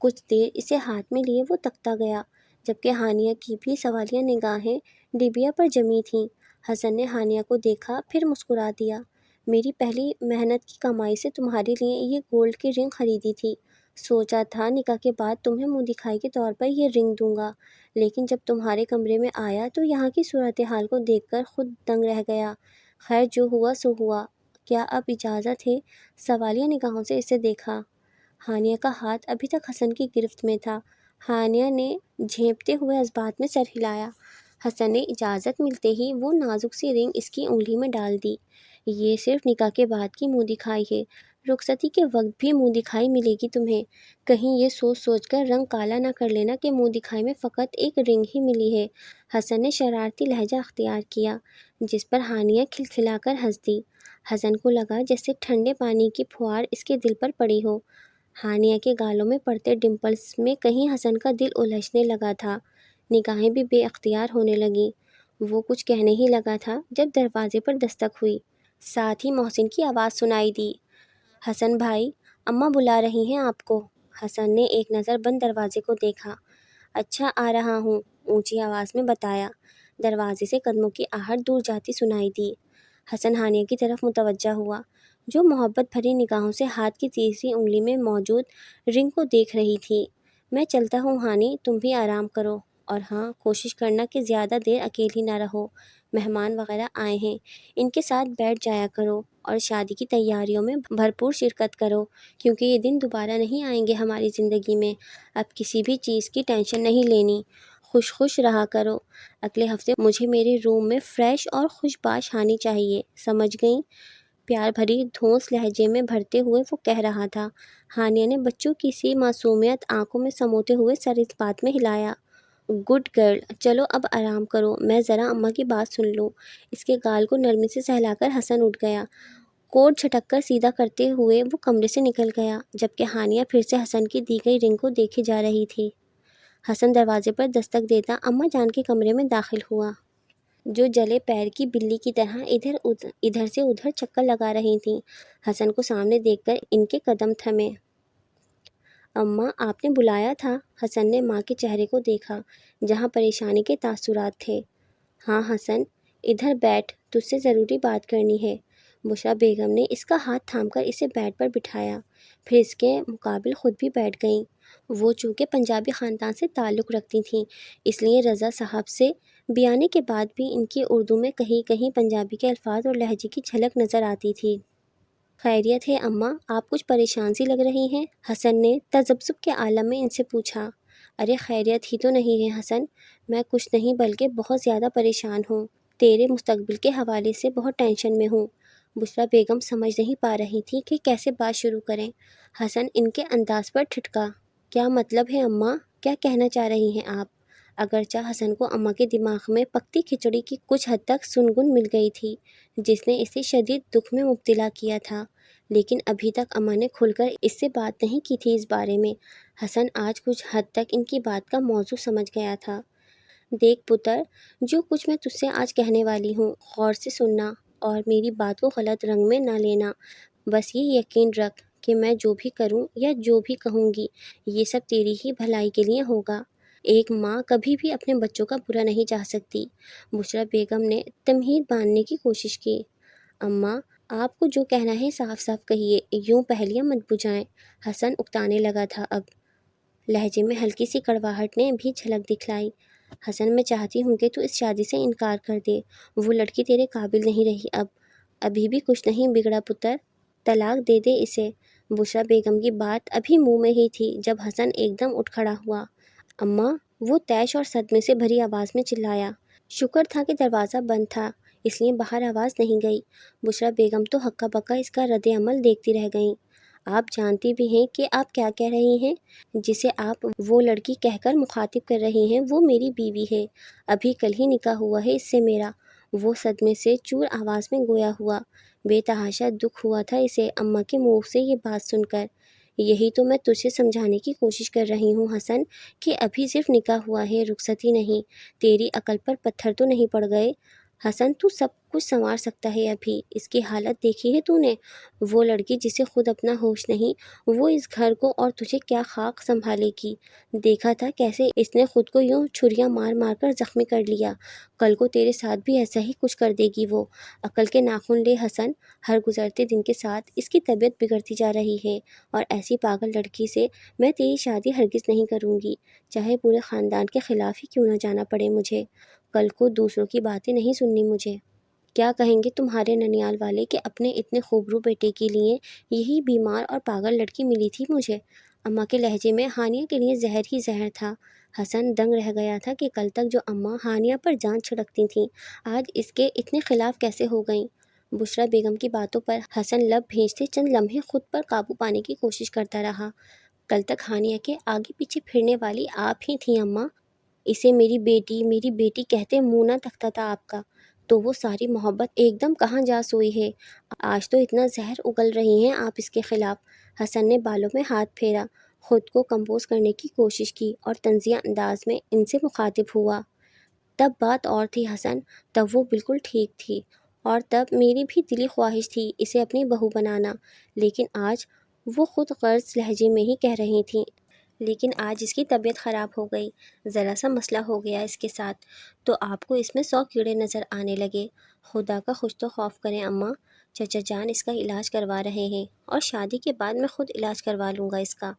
کچھ دیر اسے ہاتھ میں لیے وہ تکتا گیا، جبکہ ہانیہ کی بھی سوالیہ نگاہیں ڈبیا پر جمی تھیں۔ حسن نے ہانیہ کو دیکھا، پھر مسکرا دیا۔ میری پہلی محنت کی کمائی سے تمہارے لیے یہ گولڈ کی رنگ خریدی تھی۔ سوچا تھا نکاح کے بعد تمہیں منہ دکھائی کے طور پر یہ رنگ دوں گا، لیکن جب تمہارے کمرے میں آیا تو یہاں کی صورتحال کو دیکھ کر خود دنگ رہ گیا۔ خیر جو ہوا سو ہوا، کیا اب اجازت ہے؟ سوالیہ نگاہوں سے اسے دیکھا۔ ہانیہ کا ہاتھ ابھی تک حسن کی گرفت میں تھا۔ ہانیہ نے جھیپتے ہوئے اثبات میں سر ہلایا۔ حسن نے اجازت ملتے ہی وہ نازک سی رنگ اس کی انگلی میں ڈال دی۔ یہ صرف نکاح کے بعد کی منہ دکھائی ہے، رخصتی کے وقت بھی منہ دکھائی ملے گی تمہیں۔ کہیں یہ سوچ سوچ کر رنگ کالا نہ کر لینا کہ منہ دکھائی میں فقط ایک رنگ ہی ملی ہے۔ حسن نے شرارتی لہجہ اختیار کیا، جس پر ہانیہ کھلکھلا کر ہنس دی۔ حسن کو لگا جیسے ٹھنڈے پانی کی پھوار اس کے دل پر پڑی ہو۔ ہانیہ کے گالوں میں پڑتے ڈمپلز میں کہیں حسن کا دل الجھنے لگا تھا، نگاہیں بھی بے اختیار ہونے لگیں۔ وہ کچھ کہنے ہی لگا تھا جب دروازے پر دستک ہوئی۔ ساتھ ہی محسن کی آواز سنائی دی، حسن بھائی، اماں بلا رہی ہیں آپ کو۔ حسن نے ایک نظر بند دروازے کو دیکھا۔ اچھا آ رہا ہوں، اونچی آواز میں بتایا۔ دروازے سے قدموں کی آہٹ دور جاتی سنائی دی۔ حسن ہانیہ کی طرف متوجہ ہوا، جو محبت بھری نگاہوں سے ہاتھ کی تیسری انگلی میں موجود رنگ کو دیکھ رہی تھی۔ میں چلتا ہوں ہانی، تم بھی آرام کرو، اور ہاں کوشش کرنا کہ زیادہ دیر اکیلی نہ رہو، مہمان وغیرہ آئے ہیں، ان کے ساتھ بیٹھ جایا کرو، اور شادی کی تیاریوں میں بھرپور شرکت کرو، کیونکہ یہ دن دوبارہ نہیں آئیں گے ہماری زندگی میں۔ اب کسی بھی چیز کی ٹینشن نہیں لینی، خوش رہا کرو۔ اگلے ہفتے مجھے میرے روم میں فریش اور خوش باش ہانی چاہیے، سمجھ گئیں؟ پیار بھری دھونس لہجے میں بھرتے ہوئے وہ کہہ رہا تھا۔ ہانیہ نے بچوں کی سی معصومیت آنکھوں میں سموتے ہوئے سر اس بات میں ہلایا۔ گڈ گرل، چلو اب آرام کرو، میں ذرا اماں کی بات سن لوں۔ اس کے گال کو نرمی سے سہلا کر حسن اٹھ گیا۔ کوٹ جھٹک کر سیدھا کرتے ہوئے وہ کمرے سے نکل گیا، جبکہ ہانیہ پھر سے حسن کی دی گئی رنگ کو دیکھے جا رہی تھی۔ حسن دروازے پر دستک دیتا اماں جان کے کمرے میں داخل ہوا، جو جلے پیر کی بلی کی طرح ادھر سے ادھر چکر لگا رہی تھیں۔ حسن کو سامنے دیکھ کر ان کے قدم تھمے۔ اماں آپ نے بلایا تھا؟ حسن نے ماں کے چہرے کو دیکھا جہاں پریشانی کے تاثرات تھے۔ ہاں حسن، ادھر بیٹھ، تجھ سے ضروری بات کرنی ہے۔ بشریٰ بیگم نے اس کا ہاتھ تھام کر اسے بیڈ پر بٹھایا، پھر اس کے مقابل خود بھی بیٹھ گئیں۔ وہ چونکہ پنجابی خاندان سے تعلق رکھتی تھیں، اس لیے رضا صاحب سے بیانے کے بعد بھی ان کی اردو میں کہیں کہیں پنجابی کے الفاظ اور لہجے کی جھلک نظر آتی تھی۔ خیریت ہے اماں؟ آپ کچھ پریشان سی لگ رہی ہیں، حسن نے تذبذب کے عالم میں ان سے پوچھا۔ ارے خیریت ہی تو نہیں ہے حسن، میں کچھ نہیں بلکہ بہت زیادہ پریشان ہوں، تیرے مستقبل کے حوالے سے بہت ٹینشن میں ہوں۔ بشریٰ بیگم سمجھ نہیں پا رہی تھی کہ کیسے بات شروع کریں۔ حسن ان کے انداز پر ٹھٹکا۔ کیا مطلب ہے اماں؟ کیا کہنا چاہ رہی ہیں آپ؟ اگرچہ حسن کو اماں کے دماغ میں پکتی کھچڑی کی کچھ حد تک سنگن مل گئی تھی جس نے اسے شدید دکھ میں مبتلا کیا تھا، لیکن ابھی تک اماں نے کھل کر اس سے بات نہیں کی تھی اس بارے میں۔ حسن آج کچھ حد تک ان کی بات کا موضوع سمجھ گیا تھا۔ دیکھ پتر، جو کچھ میں تجھ سے آج کہنے والی ہوں غور سے سننا اور میری بات کو غلط رنگ میں نہ لینا۔ بس یہ یقین رکھ کہ میں جو بھی کروں یا جو بھی کہوں گی یہ سب تیری ہی بھلائی کے لیے ہوگا۔ ایک ماں کبھی بھی اپنے بچوں کا برا نہیں چاہ سکتی۔ بشریٰ بیگم نے تمہید باندھنے کی کوشش کی۔ اماں، آپ کو جو کہنا ہے صاف صاف کہیے، یوں پہلیاں مت بجھائیں۔ حسن اکتانے لگا تھا اب، لہجے میں ہلکی سی کڑواہٹ نے بھی جھلک دکھلائی۔ حسن، میں چاہتی ہوں کہ تو اس شادی سے انکار کر دے، وہ لڑکی تیرے قابل نہیں رہی ابھی بھی کچھ نہیں بگڑا پتر، طلاق دے دے اسے۔ بشریٰ بیگم کی بات ابھی منہ میں ہی تھی جب حسن ایک دم اٹھ کھڑا ہوا۔ اماں، وہ طیش اور صدمے سے بھری آواز میں چلایا۔ شکر تھا کہ دروازہ بند تھا، اس لیے باہر آواز نہیں گئی۔ بشریٰ بیگم تو ہکا بکا اس کا رد عمل دیکھتی رہ گئیں۔ آپ جانتی بھی ہیں کہ آپ کیا کہہ رہی ہیں؟ جسے آپ وہ لڑکی کہہ کر مخاطب کر رہی ہیں وہ میری بیوی ہے، ابھی کل ہی نکاح ہوا ہے اس سے میرا۔ وہ صدمے سے چور آواز میں گویا ہوا۔ بے تحاشا دکھ ہوا تھا اسے اماں کے منہ سے یہ بات سن کر۔ یہی تو میں تجھے سمجھانے کی کوشش کر رہی ہوں حسن کہ ابھی صرف نکاح ہوا ہے، رخصتی نہیں۔ تیری عقل پر پتھر تو نہیں پڑ گئے؟ حسن، تو سب کچھ سنوار سکتا ہے ابھی، اس کی حالت دیکھی ہے تو نے؟ وہ لڑکی جسے خود اپنا ہوش نہیں، وہ اس گھر کو اور تجھے کیا خاک سنبھالے گی؟ دیکھا تھا کیسے اس نے خود کو یوں چھریاں مار مار کر زخمی کر لیا، کل کو تیرے ساتھ بھی ایسا ہی کچھ کر دے گی وہ۔ عقل کے ناخن لے حسن، ہر گزرتے دن کے ساتھ اس کی طبیعت بگڑتی جا رہی ہے، اور ایسی پاگل لڑکی سے میں تیری شادی ہرگز نہیں کروں گی، چاہے پورے خاندان کے خلاف ہی کیوں نہ جانا پڑے مجھے۔ کل کو دوسروں کی باتیں نہیں سننی مجھے۔ کیا کہیں گے تمہارے ننیال والے کہ اپنے اتنے خوبرو بیٹے کے لیے یہی بیمار اور پاگل لڑکی ملی تھی مجھے؟ اماں کے لہجے میں ہانیہ کے لیے زہر ہی زہر تھا۔ حسن دنگ رہ گیا تھا کہ کل تک جو اماں ہانیہ پر جان چھڑکتی تھیں آج اس کے اتنے خلاف کیسے ہو گئیں۔ بشریٰ بیگم کی باتوں پر حسن لب بھینچتے چند لمحے خود پر قابو پانے کی کوشش کرتا رہا۔ کل تک ہانیہ کے آگے پیچھے پھرنے والی آپ ہی تھیں اماں، اسے میری بیٹی کہتے منہ نہ تکتا تھا آپ کا، تو وہ ساری محبت ایک دم کہاں جا سوئی ہے؟ آج تو اتنا زہر اگل رہی ہیں آپ اس کے خلاف۔ حسن نے بالوں میں ہاتھ پھیرا، خود کو کمپوز کرنے کی کوشش کی اور طنزیہ انداز میں ان سے مخاطب ہوا۔ تب بات اور تھی حسن، تب وہ بالکل ٹھیک تھی، اور تب میری بھی دلی خواہش تھی اسے اپنی بہو بنانا، لیکن آج وہ خود غرض لہجے میں ہی کہہ رہی تھیں۔ لیکن آج اس کی طبیعت خراب ہو گئی، ذرا سا مسئلہ ہو گیا اس کے ساتھ، تو آپ کو اس میں 100 کیڑے نظر آنے لگے۔ خدا کا کچھ تو خوف کریں اماں، چچا جان اس کا علاج کروا رہے ہیں، اور شادی کے بعد میں خود علاج کروا لوں گا اس کا،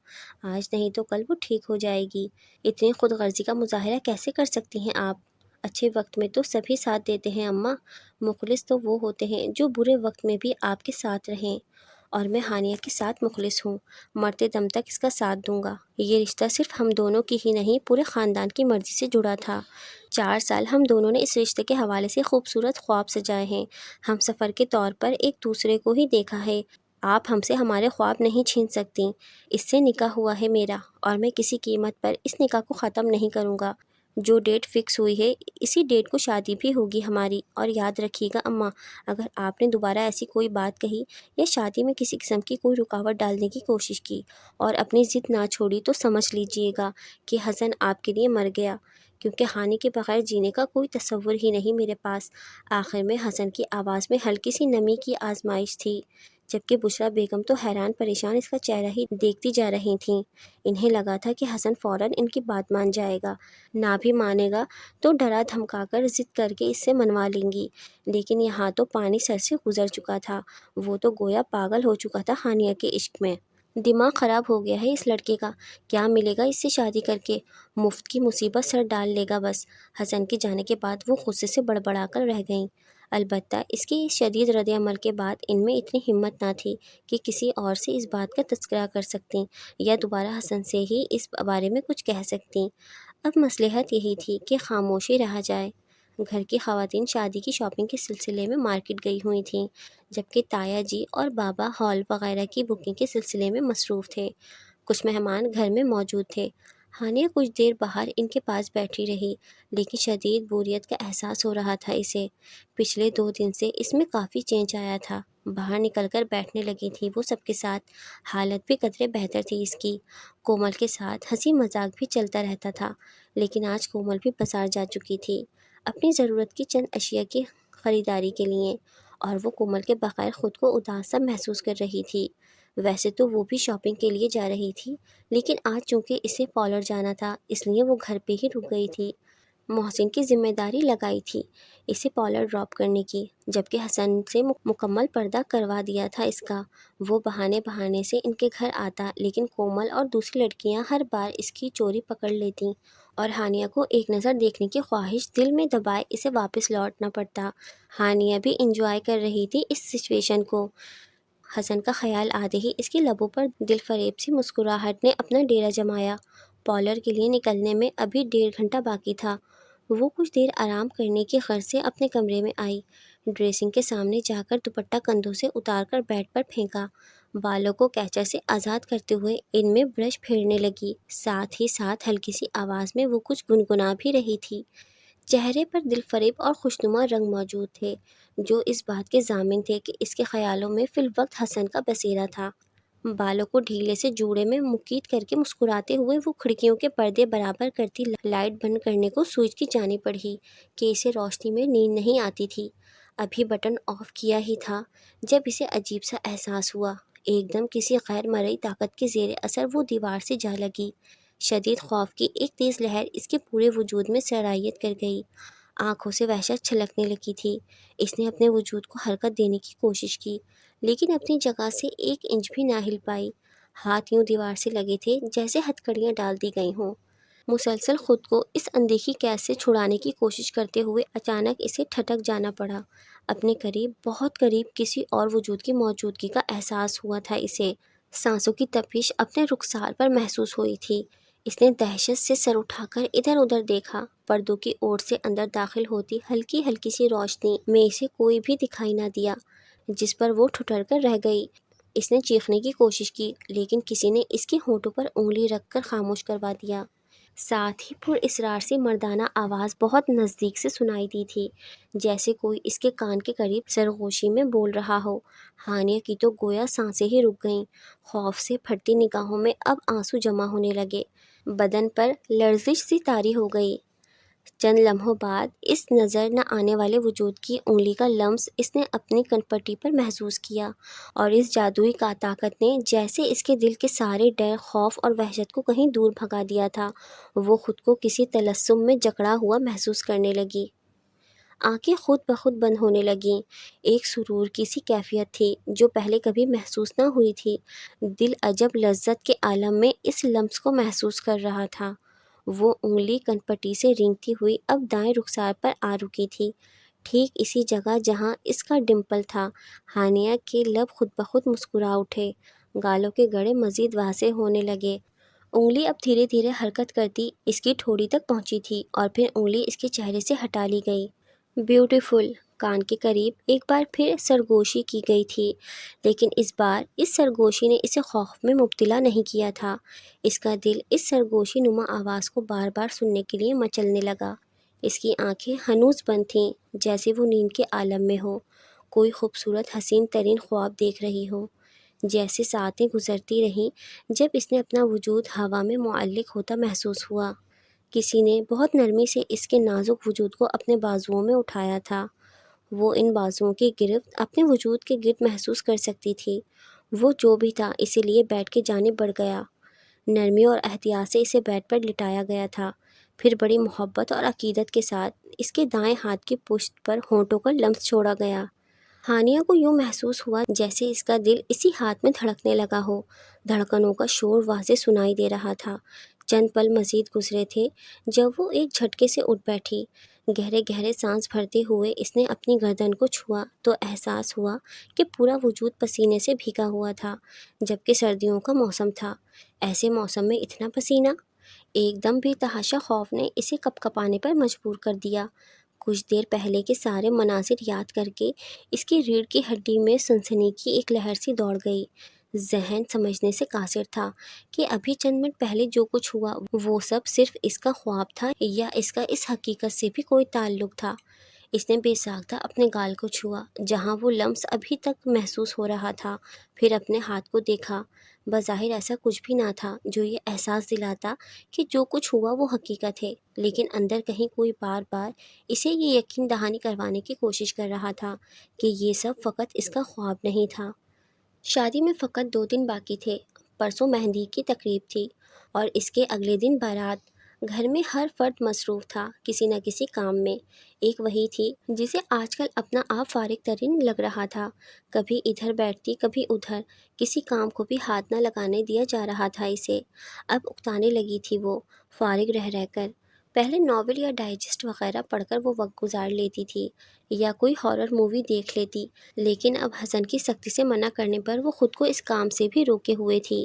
آج نہیں تو کل وہ ٹھیک ہو جائے گی۔ اتنی خود غرضی کا مظاہرہ کیسے کر سکتی ہیں آپ؟ اچھے وقت میں تو سبھی ساتھ دیتے ہیں اماں، مخلص تو وہ ہوتے ہیں جو برے وقت میں بھی آپ کے ساتھ رہیں، اور میں ہانیہ کے ساتھ مخلص ہوں، مرتے دم تک اس کا ساتھ دوں گا۔ یہ رشتہ صرف ہم دونوں کی ہی نہیں پورے خاندان کی مرضی سے جڑا تھا۔ 4 سال ہم دونوں نے اس رشتے کے حوالے سے خوبصورت خواب سجائے ہیں، ہم سفر کے طور پر ایک دوسرے کو ہی دیکھا ہے۔ آپ ہم سے ہمارے خواب نہیں چھین سکتی۔ اس سے نکاح ہوا ہے میرا، اور میں کسی قیمت پر اس نکاح کو ختم نہیں کروں گا۔ جو ڈیٹ فکس ہوئی ہے اسی ڈیٹ کو شادی بھی ہوگی ہماری، اور یاد رکھیے گا اماں، اگر آپ نے دوبارہ ایسی کوئی بات کہی یا شادی میں کسی قسم کی کوئی رکاوٹ ڈالنے کی کوشش کی اور اپنی ضد نہ چھوڑی تو سمجھ لیجئے گا کہ حسن آپ کے لیے مر گیا، کیونکہ ہانی کے بغیر جینے کا کوئی تصور ہی نہیں میرے پاس۔ آخر میں حسن کی آواز میں ہلکی سی نمی کی آزمائش تھی، جبکہ بشریٰ بیگم تو حیران پریشان اس کا چہرہ ہی دیکھتی جا رہی تھیں۔ انہیں لگا تھا کہ حسن فوراً ان کی بات مان جائے گا، نہ بھی مانے گا تو ڈرا دھمکا کر ضد کر کے اس سے منوا لیں گی، لیکن یہاں تو پانی سر سے گزر چکا تھا، وہ تو گویا پاگل ہو چکا تھا ہانیہ کے عشق میں۔ دماغ خراب ہو گیا ہے اس لڑکے کا، کیا ملے گا اس سے شادی کر کے، مفت کی مصیبت سر ڈال لے گا بس۔ حسن کے جانے کے بعد وہ غصے سے بڑبڑا کر رہ گئیں، البتہ اس کے اس شدید رد عمل کے بعد ان میں اتنی ہمت نہ تھی کہ کسی اور سے اس بات کا تذکرہ کر سکتیں یا دوبارہ حسن سے ہی اس بارے میں کچھ کہہ سکتیں۔ اب مصلحت یہی تھی کہ خاموشی رہا جائے۔ گھر کی خواتین شادی کی شاپنگ کے سلسلے میں مارکیٹ گئی ہوئی تھیں، جبکہ تایا جی اور بابا ہال وغیرہ کی بکنگ کے سلسلے میں مصروف تھے۔ کچھ مہمان گھر میں موجود تھے۔ ہانیہ کچھ دیر باہر ان کے پاس بیٹھی رہی، لیکن شدید بوریت کا احساس ہو رہا تھا اسے۔ پچھلے 2 دن سے اس میں کافی چینج آیا تھا۔ باہر نکل کر بیٹھنے لگی تھی وہ سب کے ساتھ، حالت بھی قدرے بہتر تھی اس کی۔ کومل کے ساتھ ہنسی مذاق بھی چلتا رہتا تھا، لیکن آج کومل بھی بازار جا چکی تھی اپنی ضرورت کی چند اشیاء کی خریداری کے لیے، اور وہ کومل کے بغیر خود کو اداس سا محسوس کر رہی تھی۔ ویسے تو وہ بھی شاپنگ کے لیے جا رہی تھی، لیکن آج چونکہ اسے پارلر جانا تھا اس لیے وہ گھر پہ ہی رک گئی تھی۔ محسن کی ذمہ داری لگائی تھی اسے پارلر ڈراپ کرنے کی، جبکہ حسن سے مکمل پردہ کروا دیا تھا اس کا۔ وہ بہانے بہانے سے ان کے گھر آتا، لیکن کومل اور دوسری لڑکیاں ہر بار اس کی چوری پکڑ لیتیں اور ہانیہ کو ایک نظر دیکھنے کی خواہش دل میں دبائے اسے واپس لوٹنا پڑتا۔ ہانیہ بھی انجوائے کر رہی تھی اس سچویشن کو۔ حسن کا خیال آتے ہی اس کے لبوں پر دل فریب سی مسکراہٹ نے اپنا ڈیرا جمایا۔ پارلر کے لیے نکلنے میں ابھی 1.5 گھنٹہ باقی تھا۔ وہ کچھ دیر آرام کرنے کی غرض سے اپنے کمرے میں آئی، ڈریسنگ کے سامنے جا کر دوپٹہ کندھوں سے اتار کر بیڈ پر پھینکا، بالوں کو کیچر سے آزاد کرتے ہوئے ان میں برش پھیرنے لگی، ساتھ ہی ساتھ ہلکی سی آواز میں وہ کچھ گنگنا بھی رہی تھی۔ چہرے پر دل فریب اور خوشنما رنگ موجود تھے، جو اس بات کے ضامن تھے کہ اس کے خیالوں میں فی الوقت حسن کا بسیرا تھا۔ بالوں کو ڈھیلے سے جوڑے میں مکید کر کے مسکراتے ہوئے وہ کھڑکیوں کے پردے برابر کرتی لائٹ بند کرنے کو سوئچ کی جانب بڑھی کہ اسے روشنی میں نیند نہیں آتی تھی۔ ابھی بٹن آف کیا ہی تھا جب اسے عجیب سا احساس ہوا، ایک دم کسی غیر مرئی طاقت کے زیر اثر وہ دیوار سے جا لگی۔ شدید خوف کی ایک تیز لہر اس کے پورے وجود میں سرایت کر گئی، آنکھوں سے وحشت چھلکنے لگی تھی۔ اس نے اپنے وجود کو حرکت دینے کی کوشش کی، لیکن اپنی جگہ سے 1 انچ بھی نہ ہل پائی۔ ہاتھ یوں دیوار سے لگے تھے جیسے ہتھکڑیاں ڈال دی گئی ہوں۔ مسلسل خود کو اس اندیکھی قید سے چھڑانے کی کوشش کرتے ہوئے اچانک اسے ٹھٹک جانا پڑا۔ اپنے قریب، بہت قریب کسی اور وجود کی موجودگی کا احساس ہوا تھا اسے۔ سانسوں کی تپش اپنے رخسار پر محسوس ہوئی تھی۔ اس نے دہشت سے سر اٹھا کر ادھر ادھر دیکھا، پردوں کی اوٹ سے اندر داخل ہوتی ہلکی ہلکی سی روشنی میں اسے کوئی بھی دکھائی نہ دیا، جس پر وہ ٹھٹر کر رہ گئی۔ اس نے چیخنے کی کوشش کی، لیکن کسی نے اس کے ہونٹوں پر انگلی رکھ کر خاموش کروا دیا۔ ساتھ ہی پر اسرار سی مردانہ آواز بہت نزدیک سے سنائی دی تھی، جیسے کوئی اس کے کان کے قریب سرگوشی میں بول رہا ہو۔ ہانیہ کی تو گویا سانسیں ہی رک گئیں، خوف سے پھٹتی نگاہوں میں اب آنسو جمع ہونے لگے، بدن پر لرزش سی طاری ہو گئی۔ چند لمحوں بعد اس نظر نہ آنے والے وجود کی انگلی کا لمس اس نے اپنی کنپٹی پر محسوس کیا، اور اس جادوئی کا طاقت نے جیسے اس کے دل کے سارے ڈر، خوف اور وحشت کو کہیں دور بھگا دیا تھا۔ وہ خود کو کسی طلسم میں جکڑا ہوا محسوس کرنے لگی۔ آنکھیں خود بخود بند ہونے لگیں۔ ایک سرور کی سی کیفیت تھی جو پہلے کبھی محسوس نہ ہوئی تھی۔ دل عجب لذت کے عالم میں اس لمس کو محسوس کر رہا تھا۔ وہ انگلی کنپٹی سے رینگتی ہوئی اب دائیں رخسار پر آ رکی تھی، ٹھیک اسی جگہ جہاں اس کا ڈمپل تھا۔ ہانیہ کے لب خود بخود مسکرا اٹھے، گالوں کے گڑے مزید واضح ہونے لگے۔ انگلی اب دھیرے دھیرے حرکت کرتی اس کی ٹھوڑی تک پہنچی تھی، اور پھر انگلی اس کے چہرے سے ہٹا لی گئی۔ بیوٹیفل، کان کے قریب ایک بار پھر سرگوشی کی گئی تھی، لیکن اس بار اس سرگوشی نے اسے خوف میں مبتلا نہیں کیا تھا۔ اس کا دل اس سرگوشی نما آواز کو بار بار سننے کے لیے مچلنے لگا۔ اس کی آنکھیں ہنوز بند تھیں، جیسے وہ نیند کے عالم میں ہو، کوئی خوبصورت حسین ترین خواب دیکھ رہی ہو۔ جیسے ساعتیں گزرتی رہیں، جب اس نے اپنا وجود ہوا میں معلق ہوتا محسوس ہوا۔ کسی نے بہت نرمی سے اس کے نازک وجود کو اپنے بازوؤں میں اٹھایا تھا۔ وہ ان بازوؤں کی گرفت اپنے وجود کے گرد محسوس کر سکتی تھی۔ وہ جو بھی تھا اسی لیے بیڈ کی جانب بڑھ گیا۔ نرمی اور احتیاط سے اسے بیڈ پر لٹایا گیا تھا، پھر بڑی محبت اور عقیدت کے ساتھ اس کے دائیں ہاتھ کی پشت پر ہونٹوں کا لمس چھوڑا گیا۔ ہانیہ کو یوں محسوس ہوا جیسے اس کا دل اسی ہاتھ میں دھڑکنے لگا ہو۔ دھڑکنوں کا شور واضح سنائی دے رہا تھا۔ چند پل مزید گزرے تھے جب وہ ایک جھٹکے سے اٹھ بیٹھی۔ گہرے گہرے سانس بھرتے ہوئے اس نے اپنی گردن کو چھوا تو احساس ہوا کہ پورا وجود پسینے سے بھیگا ہوا تھا، جبکہ سردیوں کا موسم تھا۔ ایسے موسم میں اتنا پسینہ! ایک دم بے تحاشا خوف نے اسے کپکپانے پر مجبور کر دیا۔ کچھ دیر پہلے کے سارے مناظر یاد کر کے اس کی ریڑھ کی ہڈی میں سنسنی کی ایک لہر سی دوڑ گئی۔ ذہن سمجھنے سے قاصر تھا کہ ابھی چند منٹ پہلے جو کچھ ہوا وہ سب صرف اس کا خواب تھا یا اس کا اس حقیقت سے بھی کوئی تعلق تھا۔ اس نے بے ساختہ اپنے گال کو چھوا جہاں وہ لمس ابھی تک محسوس ہو رہا تھا، پھر اپنے ہاتھ کو دیکھا۔ بظاہر ایسا کچھ بھی نہ تھا جو یہ احساس دلاتا کہ جو کچھ ہوا وہ حقیقت ہے، لیکن اندر کہیں کوئی بار بار اسے یہ یقین دہانی کروانے کی کوشش کر رہا تھا کہ یہ سب فقط اس کا خواب نہیں تھا۔ شادی میں فقط 2 دن باقی تھے۔ پرسوں مہندی کی تقریب تھی اور اس کے اگلے دن بارات۔ گھر میں ہر فرد مصروف تھا کسی نہ کسی کام میں۔ ایک وہی تھی جسے آج کل اپنا آپ فارغ ترین لگ رہا تھا۔ کبھی ادھر بیٹھتی کبھی ادھر، کسی کام کو بھی ہاتھ نہ لگانے دیا جا رہا تھا اسے۔ اب اکتانے لگی تھی وہ، فارغ رہ کر۔ پہلے ناول یا ڈائجسٹ وغیرہ پڑھ کر وہ وقت گزار لیتی تھی یا کوئی ہارر مووی دیکھ لیتی، لیکن اب حسن کی سختی سے منع کرنے پر وہ خود کو اس کام سے بھی روکے ہوئے تھی۔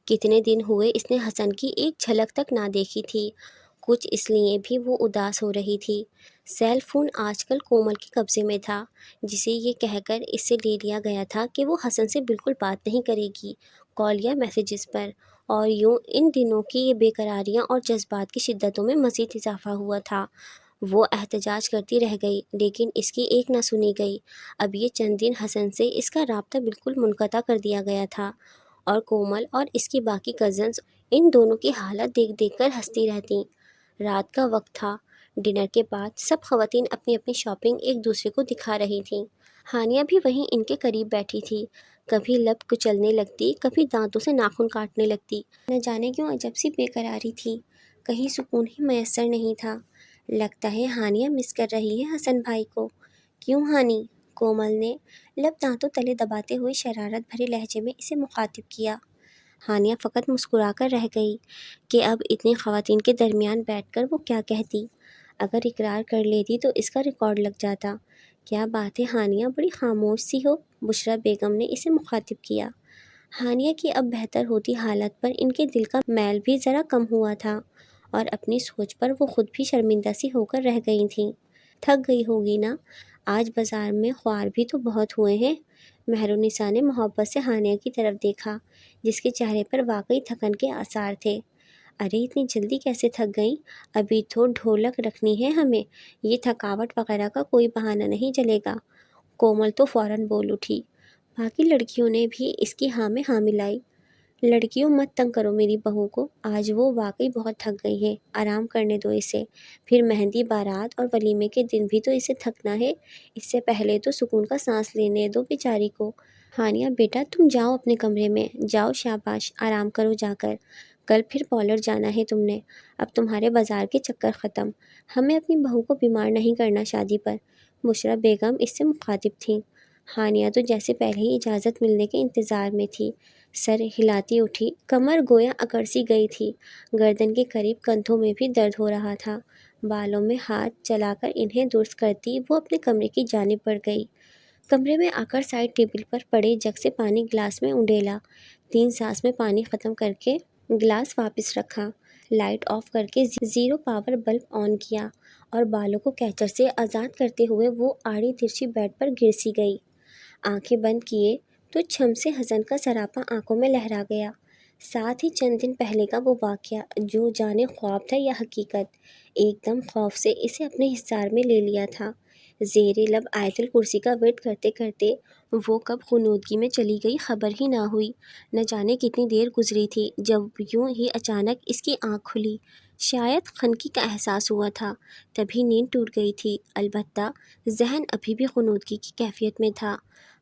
کتنے دن ہوئے اس نے حسن کی ایک جھلک تک نہ دیکھی تھی۔ کچھ اس لیے بھی وہ اداس ہو رہی تھی۔ سیل فون آج کل کومل کے قبضے میں تھا، جسے یہ کہہ کر اس سے لے لیا گیا تھا کہ وہ حسن سے بالکل بات نہیں کرے گی، کال یا میسیجز پر۔ اور یوں ان دنوں کی یہ بے قراریاں اور جذبات کی شدتوں میں مزید اضافہ ہوا تھا۔ وہ احتجاج کرتی رہ گئی لیکن اس کی ایک نہ سنی گئی۔ اب یہ چند دن حسن سے اس کا رابطہ بالکل منقطع کر دیا گیا تھا، اور کومل اور اس کی باقی کزنز ان دونوں کی حالت دیکھ دیکھ کر ہنستی رہتیں۔ رات کا وقت تھا۔ ڈنر کے بعد سب خواتین اپنی اپنی شاپنگ ایک دوسرے کو دکھا رہی تھیں۔ ہانیہ بھی وہیں ان کے قریب بیٹھی تھی۔ کبھی لب کچلنے لگتی، کبھی دانتوں سے ناخن کاٹنے لگتی۔ نہ جانے کیوں عجب سی بے قراری تھی، کہیں سکون ہی میسر نہیں تھا۔ لگتا ہے ہانیہ مس کر رہی ہے حسن بھائی کو۔ کیوں ہانی؟ کومل نے لب دانتوں تلے دباتے ہوئے شرارت بھرے لہجے میں اسے مخاطب کیا۔ ہانیہ فقط مسکرا کر رہ گئی کہ اب اتنی خواتین کے درمیان بیٹھ کر وہ کیا کہتی۔ اگر اقرار کر لیتی تو اس کا ریکارڈ لگ جاتا۔ کیا بات ہے ہانیہ، بڑی خاموش سی ہو، بشریٰ بیگم نے اسے مخاطب کیا۔ ہانیہ کی اب بہتر ہوتی حالت پر ان کے دل کا میل بھی ذرا کم ہوا تھا، اور اپنی سوچ پر وہ خود بھی شرمندہ سی ہو کر رہ گئی تھیں۔ تھک گئی ہوگی نا، آج بازار میں خوار بھی تو بہت ہوئے ہیں۔ مہرالنساء نے محبت سے ہانیہ کی طرف دیکھا، جس کے چہرے پر واقعی تھکن کے آثار تھے۔ ارے اتنی جلدی کیسے تھک گئیں؟ ابھی تو ڈھولک رکھنی ہے ہمیں، یہ تھکاوٹ وغیرہ کا کوئی بہانہ نہیں چلے گا۔ کومل تو فوراً بول اٹھی۔ باقی لڑکیوں نے بھی اس کی ہاں میں ہاں ملائی۔ لڑکیوں مت تنگ کرو میری بہو کو، آج وہ واقعی بہت تھک گئی ہے، آرام کرنے دو اسے۔ پھر مہندی، بارات اور ولیمے کے دن بھی تو اسے تھکنا ہے، اس سے پہلے تو سکون کا سانس لینے دو بیچاری کو۔ ہانیہ بیٹا تم جاؤ اپنے کمرے میں، جاؤ شاباش، آرام کرو جا کر، کل پھر پارلر جانا ہے تم نے، اب تمہارے بازار کے چکر ختم، ہمیں اپنی بہو کو بیمار نہیں کرنا شادی پر۔ بشریٰ بیگم اس سے مخاطب تھیں۔ ہانیہ تو جیسے پہلے ہی اجازت ملنے کے انتظار میں تھی، سر ہلاتی اٹھی، کمر گویا اکڑ سی گئی تھی، گردن کے قریب کندھوں میں بھی درد ہو رہا تھا۔ بالوں میں ہاتھ چلا کر انہیں درست کرتی وہ اپنے کمرے کی جانب بڑھ گئی۔ کمرے میں آ کر سائڈ ٹیبل پر پڑے جگ سے پانی گلاس میں انڈیلا، 3 سانس میں پانی ختم کر کے گلاس واپس رکھا۔ لائٹ آف کر کے زیرو پاور بلب آن کیا اور بالوں کو کیچر سے آزاد کرتے ہوئے وہ آڑی ترچھی بیڈ پر گر سی گئی۔ آنکھیں بند کیے تو چھم سے حزن کا سراپا آنکھوں میں لہرا گیا۔ ساتھ ہی چند دن پہلے کا وہ واقعہ جو جانے خواب تھا یا حقیقت، ایک دم خوف سے اسے اپنے حصار میں لے لیا تھا۔ زیر لب آیت الکرسی کا ورد کرتے کرتے وہ کب غنودگی میں چلی گئی خبر ہی نہ ہوئی۔ نہ جانے کتنی دیر گزری تھی جب یوں ہی اچانک اس کی آنکھ کھلی۔ شاید خنقی کا احساس ہوا تھا، تبھی نیند ٹوٹ گئی تھی، البتہ ذہن ابھی بھی غنودگی کی کیفیت میں تھا۔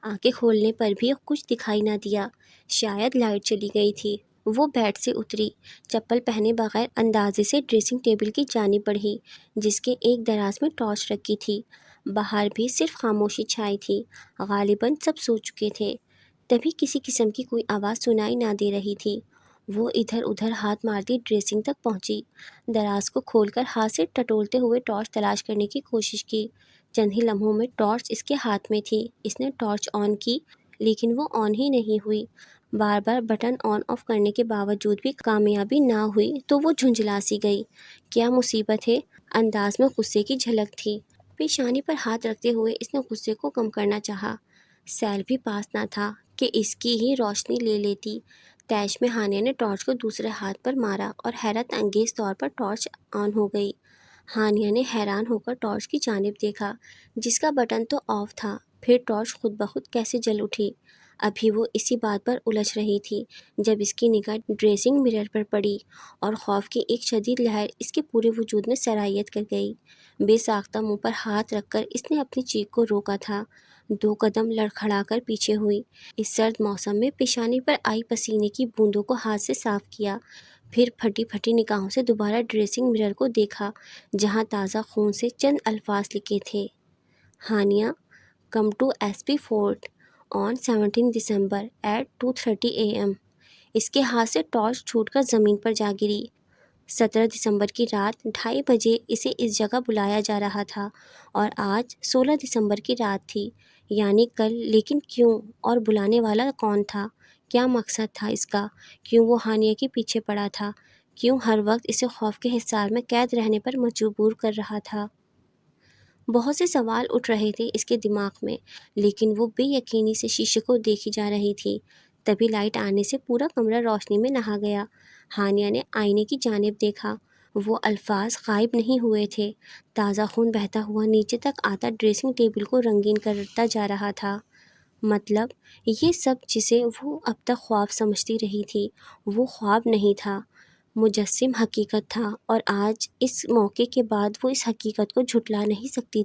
آنکھیں کھولنے پر بھی کچھ دکھائی نہ دیا، شاید لائٹ چلی گئی تھی۔ وہ بیڈ سے اتری، چپل پہنے بغیر اندازے سے ڈریسنگ ٹیبل کی جانب بڑھی جس کے ایک دراز میں ٹارچ رکھی تھی۔ باہر بھی صرف خاموشی چھائی تھی، غالباً سب سو چکے تھے۔ تبھی کسی قسم کی کوئی آواز سنائی نہ دے رہی تھی۔ وہ ادھر ادھر ہاتھ مارتی ڈریسنگ تک پہنچی، دراز کو کھول کر ہاتھ سے ٹٹولتے ہوئے ٹارچ تلاش کرنے کی کوشش کی۔ چند ہی لمحوں میں ٹارچ اس کے ہاتھ میں تھی۔ اس نے ٹارچ آن کی لیکن وہ آن ہی نہیں ہوئی۔ بار بار بٹن آن آف کرنے کے باوجود بھی کامیابی نہ ہوئی تو وہ جھنجھلا سی گئی۔ کیا مصیبت ہے؟ انداز میں غصے کی جھلک تھی۔ پیشانی پر ہاتھ رکھتے ہوئے اس نے غصے کو کم کرنا چاہا۔ سیل بھی پاس نہ تھا کہ اس کی ہی روشنی لے لیتی۔ تیش میں ہانیہ نے ٹارچ کو دوسرے ہاتھ پر مارا اور حیرت انگیز طور پر ٹارچ آن ہو گئی۔ ہانیہ نے حیران ہو کر ٹارچ کی جانب دیکھا جس کا بٹن تو آف تھا، پھر ٹارچ خود بخود کیسے جل اٹھی؟ ابھی وہ اسی بات پر الجھ رہی تھی جب اس کی نگاہ ڈریسنگ مرر پر پڑی اور خوف کی ایک شدید لہر اس کے پورے وجود میں سرایت کر گئی۔ بے ساختہ منہ پر ہاتھ رکھ کر اس نے اپنی چیخ کو روکا تھا، 2 قدم لڑکھڑا کر پیچھے ہوئی، اس سرد موسم میں پیشانی پر آئی پسینے کی بوندوں کو ہاتھ سے صاف کیا، پھر پھٹی پھٹی نگاہوں سے دوبارہ ڈریسنگ مرر کو دیکھا جہاں تازہ خون سے چند الفاظ لکھے تھے: Haniya, come to S P fort on 17 دسمبر ایٹ 2:30 AM۔ اس کے ہاتھ سے ٹارچ چھوٹ کر زمین پر جا گری۔ 17 دسمبر کی رات 2:30 بجے اسے اس جگہ بلایا جا رہا تھا اور آج 16 دسمبر کی رات تھی، یعنی کل۔ لیکن کیوں؟ اور بلانے والا کون تھا؟ کیا مقصد تھا اس کا؟ کیوں وہ ہانیہ کے پیچھے پڑا تھا؟ کیوں ہر وقت اسے خوف کے حصار میں قید رہنے پر مجبور کر رہا تھا؟ بہت سے سوال اٹھ رہے تھے اس کے دماغ میں، لیکن وہ بے یقینی سے شیشے کو دیکھی جا رہی تھی۔ تبھی لائٹ آنے سے پورا کمرہ روشنی میں نہا گیا۔ ہانیہ نے آئینے کی جانب دیکھا، وہ الفاظ غائب نہیں ہوئے تھے۔ تازہ خون بہتا ہوا نیچے تک آتا ڈریسنگ ٹیبل کو رنگین کرتا جا رہا تھا۔ مطلب یہ سب جسے وہ اب تک خواب سمجھتی رہی تھی وہ خواب نہیں تھا، مجسم حقیقت تھا، اور آج اس موقع کے بعد وہ اس حقیقت کو جھٹلا نہیں سکتی۔